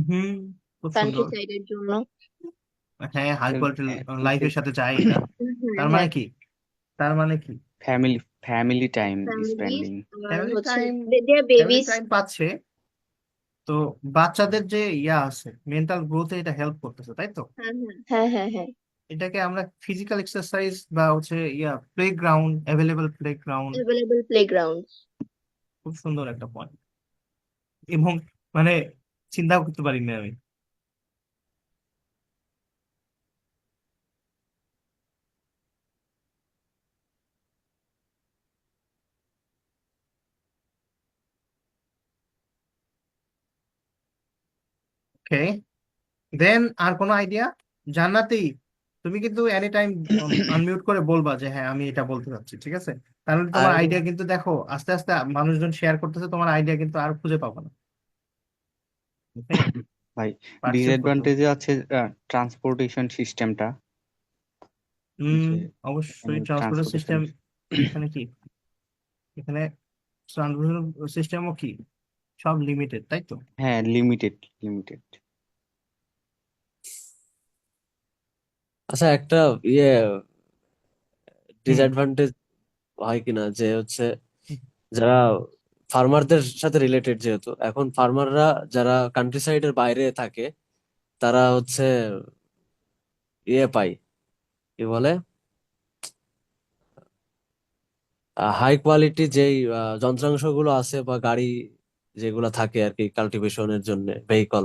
হুম, খুব কান্ট্রি সুন্দর। সাইডের জন্য। হ্যাঁ, হাই কোয়ালিটি লাইফের সাথে যায় এটা। হ্যাঁ, তার মানে হ্যাঁ, কি? তার মানে কি? Family family time families spending. আর ফ্যামিলি হচ্ছে time, there family babies. Time পাচ্ছে, তো বাচ্চাদের যে আছে মেন্টাল গ্রোথে এটা হেল্প করতেছে, তাই তো? হ্যাঁ, হ্যাঁ, হ্যাঁ, হ্যাঁ, হ্যাঁ। এটাকে আমরা ফিজিক্যাল এক্সারসাইজ বা হচ্ছে play ground, available play ground, available playground. খুব সুন্দর একটা পয়েন্ট, এবং মানে চিন্তাও করতে পারিনি আমি। ওকে, দেন আর কোনো আইডিয়া? জান্নাতি, তুমি কিন্তু এনি টাইম আনমিউট করে বলবা যে হ্যাঁ আমি এটা বলতে চাচ্ছি, ঠিক আছে? তাহলে তোমার আর আইডিয়া কিন্তু দেখো আস্তে আস্তে মানুষজন শেয়ার করতেছে, তোমার আইডিয়া কিন্তু আর খুঁজে পাবো না, ওকে? ভাই, পার্টিসিপেট করতে হবে। ডিসঅ্যাডভান্টেজে আছে ট্রান্সপোর্টেশন সিস্টেমটা, হুম, যে অবশ্যই এখানে ট্রান্সপোর্টের ট্রান্সপোর্টেশন। সিস্টেম এখানে কি, এখানে ট্রান্সপোর্টেশন সিস্টেমও কি সব লিমিটেড, তাই তো? হ্যাঁ, লিমিটেড লিমিটেড। আচ্ছা, একটা ইয়ে হুম, ডিসঅ্যাডভান্টেজ হয় কিনা যে হচ্ছে যারা ফার্মারদের সাথে রিলেটেড, যেহেতু এখন ফার্মাররা যারা কান্ট্রি সাইডের বাইরে থাকে, তারা হচ্ছে ইয়ে পায়, কি বলে, হাই কোয়ালিটি যেই যন্ত্রাংশ গুলো আছে বা গাড়ি যেগুলা থাকে আর কি কাল্টিভেশনের জন্য, ভেহিকল,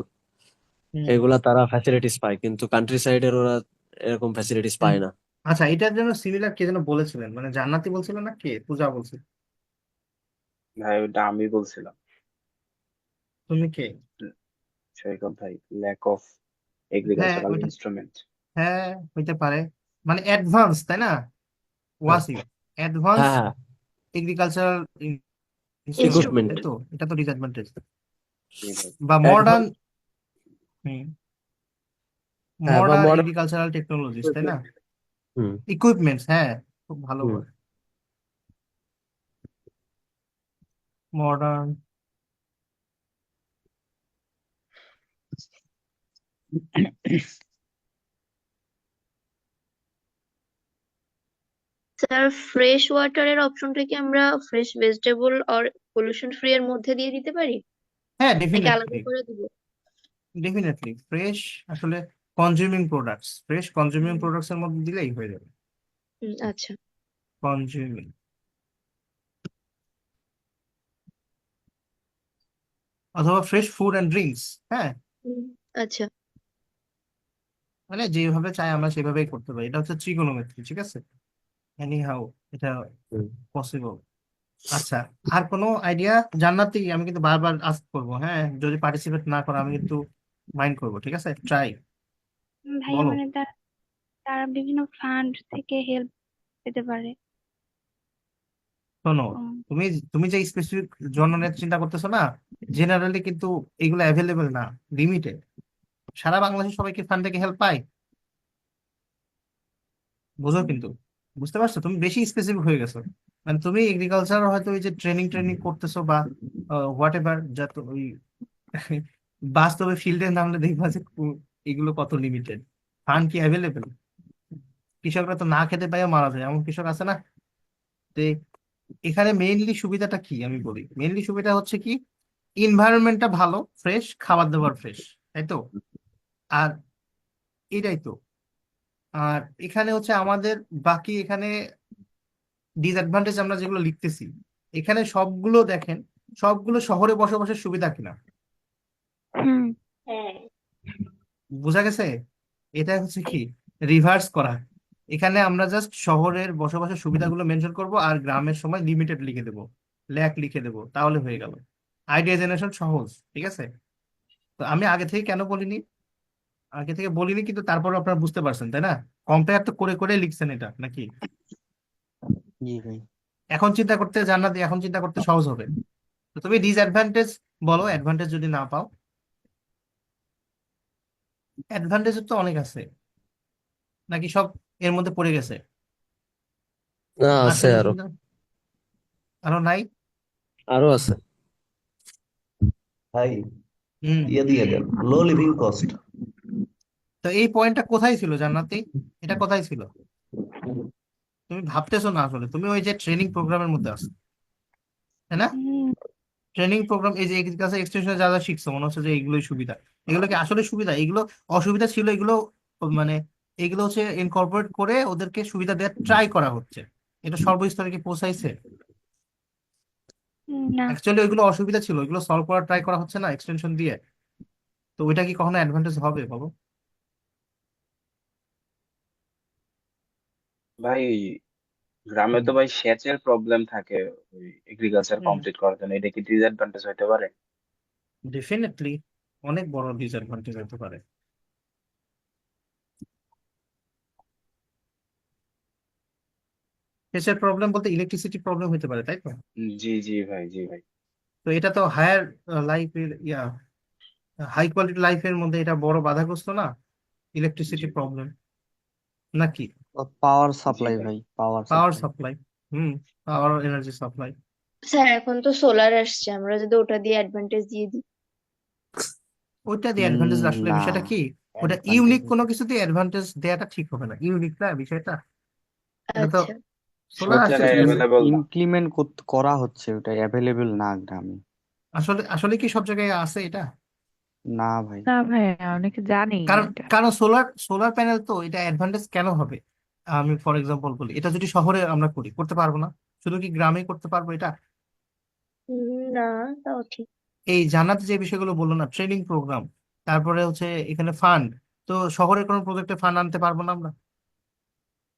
হুম, এগুলা তারা ফ্যাসিলিটিস পায়, কিন্তু কান্ট্রি সাইডের ওরা এরকম ফ্যাসিলিটিস হুম। পায় না। আচ্ছা, এটার জন্য সিমিলার কে যেন বলেছিলেন, মানে জান্নাতি বলছিলেন না, কে পূজা বলছিল? ভাই ওটা আমি বলছিলাম। তুমি কে? সৈকত ভাই, ল্যাক অফ হ্যাঁ এগ্রিকালচারাল ওইটা, ইনস্ট্রুমেন্ট। হ্যাঁ হইতে পারে, মানে অ্যাডভান্স, তাই না হ্যাঁ, ওয়াসিম? অ্যাডভান্স হ্যাঁ, হ্যাঁ, এগ্রিকালচারাল ইনস্ট্রুমেন্ট, ইকুইপমেন্ট। তাই তো? এটা তো ডিসঅ্যাডভান্টেজ, জি ভাই। বা মডার্ন, অ্যাডভান্স, হ্যাঁ, বা মডার্ন মডার্ন এগ্রিকালচারাল টেকনোলজিস, তাই না? ইকুইপমেন্ট। হুম, ইকুইপমেন্টস, হ্যাঁ, খুব ভালো হুম। word। মডার্ন, স্যার, ফ্রেশ ওয়াটারের অপশনটা কি আমরা ফ্রেশ ভেজিটেবল আর পলিউশন ফ্রি এর মধ্যে দিয়ে দিতে পারি, হ্যাঁ নাকি আলাদা ডেফিনেটলি, করে দিব? ডেফিনেটলি ফ্রেশ, আসলে কনজিউমিং প্রোডাক্টস, ফ্রেশ কনজিউমিং হুম, প্রোডাক্টস এর মধ্যে দিলেই হয়ে যাবে। আচ্ছা। কনজিউমিং, অথবা ফ্রেশ ফুড অ্যান্ড ড্রিঙ্কস, হ্যাঁ, হুম, আচ্ছা। মানে যেভাবে চাই আমরা সেভাবেই করতে পারি, এটা হচ্ছে ট্রিগোনোমেট্রি, ঠিক আছে? এনি হাউ, এটা হুম। পসিবল। আচ্ছা, আর কোনো আইডিয়া? জান্নাতি, আমি কিন্তু বারবার আস্ক করবো, হ্যাঁ, যদি পার্টিসিপেট না করো আমি কিন্তু মাইন্ড করবো, ঠিক আছে? ট্রাই, ভাইয়া বলো। মানে তারা তারা বিভিন্ন ফান্ড থেকে হেল্প পেতে পারে। শোনো, উম, তুমি তুমি যে স্পেসিফিক জন্য নিয়ে চিন্তা করতেছো না, জেনারেলি কিন্তু এগুলো অ্যাভেলেবেল না, লিমিটেড। সারা বাংলাদেশে সবাইকে ফান্ড থেকে হেল্প পায়, বুঝো কিন্তু, বুঝতে পারছো? তুমি বেশি স্পেসিফিক হয়ে গেছো। মানে তুমি এগ্রিকালচার হয়তো ওই যে ট্রেনিং ট্রেনিং করতেছো বা হোয়াট এভার, যা তো ওই বাস্তবে ফিল্ডে নামলে দেখবা যে এগুলো কত লিমিটেড, ফান্ড কি অ্যাভেলেবেল, কৃষকরা তো না খেতে পাইও মারা যায়, এমন কৃষক আছে না? তো এখানে মেইনলি সুবিধাটা কি আমি বলি, মেইনলি সুবিধা হচ্ছে কি, এনভায়রনমেন্টটা ভালো, ফ্রেশ খাবার দাবার ফ্রেশ, তাই তো? আর এটাই তো। আর এখানে হচ্ছে আমাদের বাকি এখানে ডিসঅ্যাডভান্টেজ আমরা যেগুলো লিখতেছি, এখানে সবগুলো দেখেন, সবগুলো শহরে বসবাসের সুবিধা কিনা, হুম। বোঝা গেছে? এটা হচ্ছে কি রিভার্স করা। এখানে আমরা জাস্ট শহরের বসবাসের সুবিধাগুলো মেনশন করব আর গ্রামের সময় লিমিটেড লিখে দেবো, ল্যাক লিখে দেবো, তাহলে হয়ে গেল। আইডিয়া জেনারেশন সহজ, ঠিক আছে? তো আমি আগে থেকে কেন বলিনি, আগে থেকে বলিনি কিন্তু তারপর আপনারা বুঝতে পারছেন তাই না? কম্পেয়ার তো করে করে লিখছেন এটা নাকি? জি ভাই। এখন চিন্তা করতে জান্নাত, এখন চিন্তা করতে সহজ হবে। তো তুমি ডিসঅ্যাডভান্টেজ বলো, অ্যাডভান্টেজ যদি না পাও। অ্যাডভান্টেজ তো অনেক আছে, নাকি সব এর মধ্যে পড়ে গেছে? না, আছে আসলে আরো। কিন্তু আরো নাই। আরো আছে। ভাই হুম। ইয়ে দিয়ে দেন, লো লিভিং কস্ট। তো এই পয়েন্টটা কোথায় ছিল জান্নাতি, এটা কোথায় ছিল? তুমি ভাবতেছো না, আসলে তুমি ওই যে ট্রেনিং প্রোগ্রামের মধ্যে আছো, তাই না? হুম। ট্রেনিং প্রোগ্রাম, এই যে এগ্রিকালচার এক্সটেনশনে যা যা শিখছো মনে হচ্ছে যে এগুলোই সুবিধা, এগুলো কি আসলে সুবিধা? এগুলো অসুবিধা ছিল, এগুলো মানে এগুলো হচ্ছে ইনকর্পোরেট করে ওদেরকে সুবিধা দেওয়ার ট্রাই করা হচ্ছে। এটা সর্বস্তরে কি পৌঁছাইছে? না। অ্যাকচুয়ালি ওইগুলো অসুবিধা ছিল, ওইগুলো সলভ করার ট্রাই করা হচ্ছে না এক্সটেনশন দিয়ে। তো ওইটা কি কখনো অ্যাডভান্টেজ হবে বাবু? ভাই গ্রামে হুম। তো ভাই সেচের প্রবলেম থাকে ওই এগ্রিকালচার হুম, কমপ্লিট করার জন্য, এটা কি ডিসঅ্যাডভান্টেজ হতে পারে? ডেফিনেটলি অনেক বড় ডিসঅ্যাডভান্টেজ হতে পারে। সেচের প্রবলেম বলতে ইলেকট্রিসিটি প্রবলেম হতে পারে, তাই তো? জি জি ভাই, জি ভাই। তো এটা তো হায়ার লাইফের হাই কোয়ালিটি লাইফের মধ্যে এটা বড় বাধাগ্রস্ত না, জি ইলেকট্রিসিটি প্রবলেম নাকি? পাওয়ার জি সাপ্লাই ভাই। ভাই, power power supply. Supply. Hmm. Power energy supply. Sir এখন তো সোলার আসছে, আমরা যদি ওটা দিয়ে অ্যাডভান্টেজ দিয়ে দিই। ওইটা দিয়ে অ্যাডভান্টেজ, আসলে না, বিষয়টা কি, ওটা অ্যাডভান্টেজ। ইউনিক কোনো কিছুতে অ্যাডভান্টেজ দেওয়াটা ঠিক হবে না, ইউনিক না বিষয়টা। এটা তো আচ্ছা। সোলার সব আসছে জায়গায় ঠিক আছে। অ্যাভেলেবল না। ইমপ্লিমেন্ট করা হচ্ছে, ওটা অ্যাভেলেবেল না গ্রামে। আসলে আসলে কি সব জায়গায় আছে এটা? না ভাই। না ভাই, অনেকে জানেই না কারণ এটা। কারণ সোলার সোলার প্যানেল তো এটা অ্যাডভান্টেজ কেন হবে? আমি ফর এক্সাম্পল বলি, এটা যদি শহরে আমরা করি, করতে পারবো না? শুধু কি গ্রামে করতে পারবো এটা? না, তাও ঠিক। এই জান্নাত যে বিষয়গুলো বললো না, ট্রেনিং প্রোগ্রাম, তারপরে হচ্ছে এখানে ফান্ড, তো শহরের কোনো প্রজেক্টে ফান্ড আনতে পারবো না আমরা?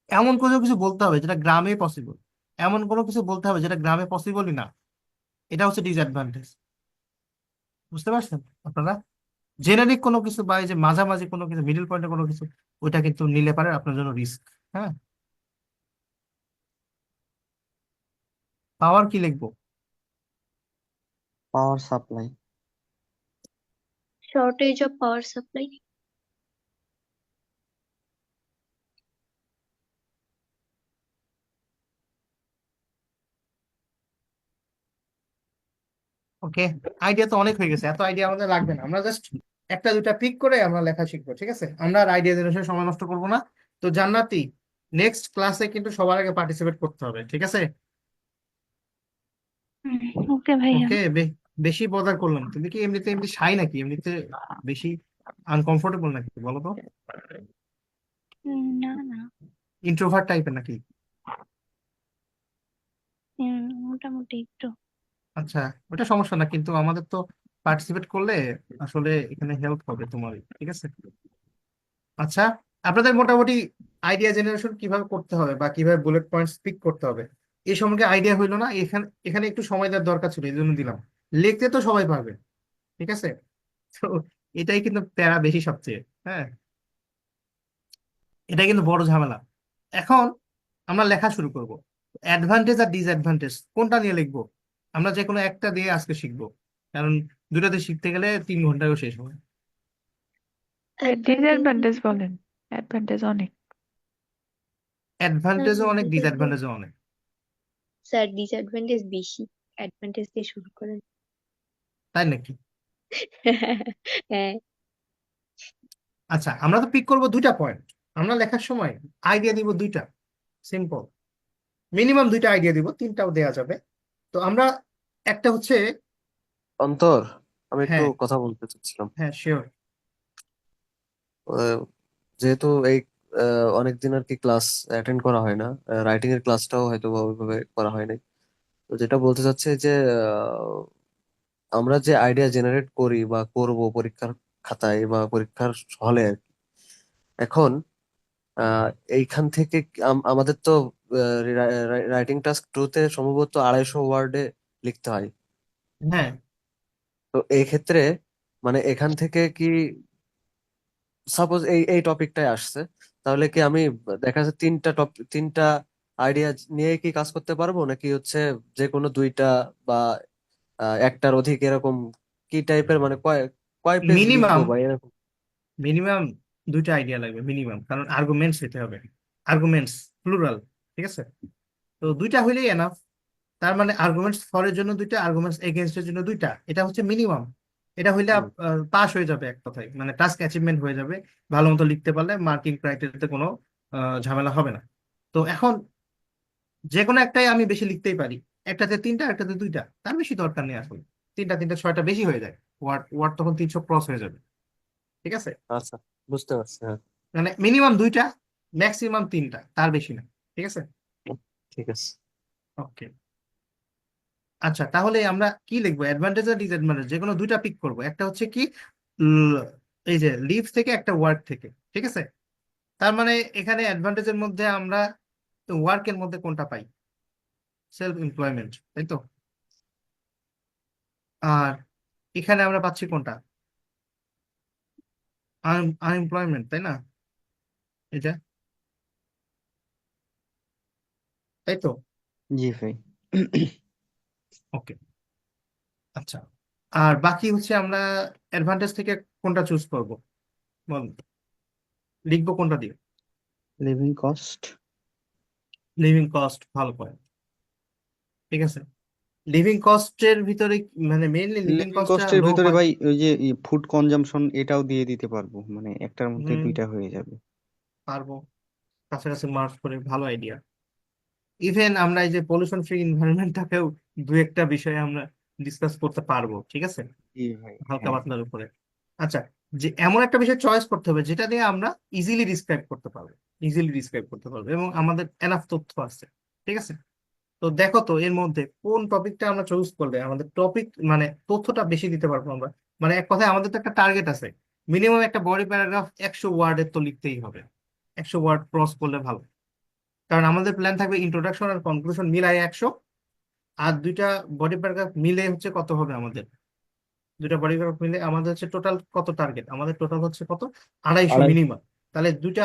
এমন কোনো কিছু বলতে হবে যেটা গ্রামে পসিবল, এমন কোনো কিছু বলতে হবে যেটা গ্রামে পসিবলই না। এটা হচ্ছে ডিসঅ্যাডভান্টেজ, বুঝতে পারছেন আপনারা? জেনারিক কোনো কিছু বা এই যে মাঝামাঝি কোনো কিছু, মিডল পয়েন্টে কোনো কিছু, ওইটা কিন্তু নিলে পারে আপনার জন্য রিস্ক। হ্যাঁ। পাওয়ার কি লিখবো? Power supply. Shortage of power supply. Okay, idea তো অনেক হয়ে গেছে, এত আইডিয়া আমাদের লাগবে না, আমরা জাস্ট একটা দুইটা পিক করে আমরা লেখা শিখবো, ঠিক আছে? আমরা আর আইডিয়া জেনারেশন সময় নষ্ট করবো না। তো জান্নাতি, নেক্সট ক্লাসে কিন্তু সবার আগে পার্টিসিপেট করতে হবে, ঠিক আছে? ওকে ভাইয়া। ওকে। বেশি বদার করলাম, তুমি কি এমনিতে এমনি শাই নাকি, এমনিতে বেশি আনকমফোর্টেবল নাকি বলো তো? না না। ইন্ট্রোভার্ট টাইপের নাকি? মোটামুটি একটু। আচ্ছা, ওটা সমস্যা না, কিন্তু আমাদের তো পার্টিসিপেট করলে আসলে এখানে হেল্প হবে তোমারই, ঠিক আছে? আচ্ছা, আপনাদের মোটামুটি আইডিয়া জেনারেশন কিভাবে করতে হবে বা কিভাবে বুলেট পয়েন্টস পিক করতে হবে এই সম্পর্কে আইডিয়া হইলো না, এখানে এখানে একটু সময় দেওয়ার দরকার ছিল, এই জন্য দিলাম। লিখতে তো সবাই পারবে, ঠিক আছে? তো এটাই কিন্তু প্যারা বেশি সবচেয়ে। হ্যাঁ, এটা কিন্তু বড় ঝামেলা। এখন আমরা লেখা শুরু করব, অ্যাডভান্টেজ আর ডিসঅ্যাডভান্টেজ কোনটা নিয়ে লিখবো? আমরা যে কোনো একটা দিয়ে আজকে শিখবো, কারণ দুটাতে শিখতে গেলে 3 ঘন্টাও শেষ হবে। ডিসঅ্যাডভান্টেজ বলেন, অ্যাডভান্টেজ অনেক। অ্যাডভান্টেজও অনেক, ডিসঅ্যাডভান্টেজও অনেক। স্যার ডিসঅ্যাডভান্টেজ বেশি, অ্যাডভান্টেজ দিয়ে শুরু করেন। তাই নাকি? হ্যাঁ, আচ্ছা, আমরা তো পিক করব দুইটা পয়েন্ট, আমরা লেখার সময় আইডিয়া দিব দুইটা, সিম্পল। মিনিমাম দুইটা আইডিয়া দিব, তিনটাও দেয়া যাবে। তো আমরা একটা হচ্ছে, অন্তর, আমি একটু হ্যাঁ কথা বলতে চাচ্ছিলাম। হ্যাঁ শিওর। আহ, যেহেতু এই অনেকদিন আর কি ক্লাস অ্যাটেন্ড করা হয় না, রাইটিং এর ক্লাসটাও হয়তো বা ওইভাবে করা হয় নাই। তো যেটা বলতে চাচ্ছি যে আমরা যে আইডিয়া জেনারেট করি বা করব পরীক্ষার খাতায় বা পরীক্ষার হলে আর কি, এখন আহ, এইখান থেকে আমাদের তো রাইটিং টাস্ক 2 তে সম্ভবত 250 ওয়ার্ডে লিখতে হয়। হ্যাঁ তো এই ক্ষেত্রে মানে এখান থেকে কি, সাপোজ এই এই টপিকটাই আসছে, তাহলে কি আমি দেখা যাচ্ছে তিনটা আইডিয়া নিয়ে কি কাজ করতে পারবো, নাকি হচ্ছে যে কোনো দুইটা বা একটার অধিক এরকম কি টাইপের, মানে কয় কয় পেজ লিখবো মিনিমাম, বা এরকম? মিনিমাম দুইটা আইডিয়া লাগবে মিনিমাম, কারণ আর্গুমেন্টস হতে হবে, আর্গুমেন্টস প্লুরাল, ঠিক আছে? তো দুইটা হইলেই এনাফ। তার মানে আর্গুমেন্টস ফর এর জন্য দুইটা, আর্গুমেন্টস এগেনস্ট এর জন্য দুইটা, এটা হচ্ছে মিনিমাম। এটা হইলে হুম। পাস হয়ে যাবে এক কথায়, মানে টাস্ক অ্যাচিভমেন্ট হয়ে যাবে। ভালো মতো লিখতে পারলে মার্কিং ক্রাইটেরিয়াতে কোনো ঝামেলা হবে না। তো এখন যে কোনো একটাই আমি বেশি লিখতেই পারি, একটাতে তিনটা একটাতে দুইটা, তার বেশি দরকার নেই আসলে। তিনটা তিনটা ছয়টা বেশি হয়ে যায়, ওয়ার্ড ওয়ার্ড তখন 300 ক্রস হয়ে যাবে, ঠিক আছে? আচ্ছা, বুঝতে পারছি, হ্যাঁ। মানে মিনিমাম দুইটা, ম্যাক্সিমাম তিনটা, তার বেশি না, ঠিক আছে? ঠিক আছে। ওকে। আচ্ছা, তাহলে আমরা কি লিখবো, অ্যাডভান্টেজ আর ডিসঅ্যাডভান্টেজ যে কোনো দুইটা পিক করব। একটা হচ্ছে কি, ল- এই যে লিভ থেকে, একটা ওয়ার্ক থেকে, ঠিক আছে? তার মানে এখানে অ্যাডভান্টেজের মধ্যে আমরা ওয়ার্কের মধ্যে কোনটা পাই? সেলফ এমপ্লয়মেন্ট, তাই তো? আর এখানে আমরা পাচ্ছি কোনটা? আনএমপ্লয়মেন্ট, তাই না? এটা, তাই তো? জি ভাই। ওকে। আচ্ছা, আর বাকি হচ্ছে আমরা অ্যাডভান্টেজ থেকে কোনটা চুজ করব, বল, লিখবো কোনটা দিয়ে? Living cost. লিভিং কস্ট, ভালো পয়েন্ট, ঠিক আছে। লিভিং কস্টের ভিতরে মানে মেইনলি লিভিং লিভিং কস্টটা কস্টের লো ভিতরে হয়। ভাই ওই যে ফুড কনজাম্পশন এটাও দিয়ে দিতে পারবো, মানে একটার মধ্যে হুম, দুইটা হয়ে যাবে। পারবো, কাছাকাছি মার্ক করে, ভালো আইডিয়া। ইভেন আমরা এই যে পলিউশন ফ্রি এনভায়রনমেন্টটাকেও দু একটা বিষয়ে আমরা ডিসকাস করতে পারবো, ঠিক আছে, জি ভাই, হালকা হ্যাঁ। পাতলার উপরে। আচ্ছা, যে এমন একটা বিষয় চয়েস করতে হবে যেটা দিয়ে আমরা ইজিলি ডিসক্রাইব করতে পারবো, ইজিলি ডিসক্রাইব করতে পারবো এবং আমাদের এনাফ তথ্য আছে, ঠিক আছে? তো দেখো তো এর মধ্যে কোন টপিকটা আমরা চুজ করলে আমাদের টপিক মানে তথ্যটা বেশি দিতে পারবো আমরা। মানে এক কথায় আমাদের তো একটা টার্গেট আছে, মিনিমাম একটা বডি প্যারাগ্রাফ 100 ওয়ার্ডের তো লিখতেই হবে, 100 ওয়ার্ড ক্রস করলে ভালো। কারণ আমাদের প্ল্যান থাকবে ইন্ট্রোডাকশন আর কনক্লুশন মিলাই 100, আর দুইটা বডি প্যারাগ্রাফ মিলে হচ্ছে কত হবে আমাদের, দুইটা বডি প্যারাগ্রাফ মিলে আমাদের হচ্ছে টোটাল কত টার্গেট, আমাদের টোটাল হচ্ছে কত, 250 আড়াই মিনিমাম। তাহলে দুইটা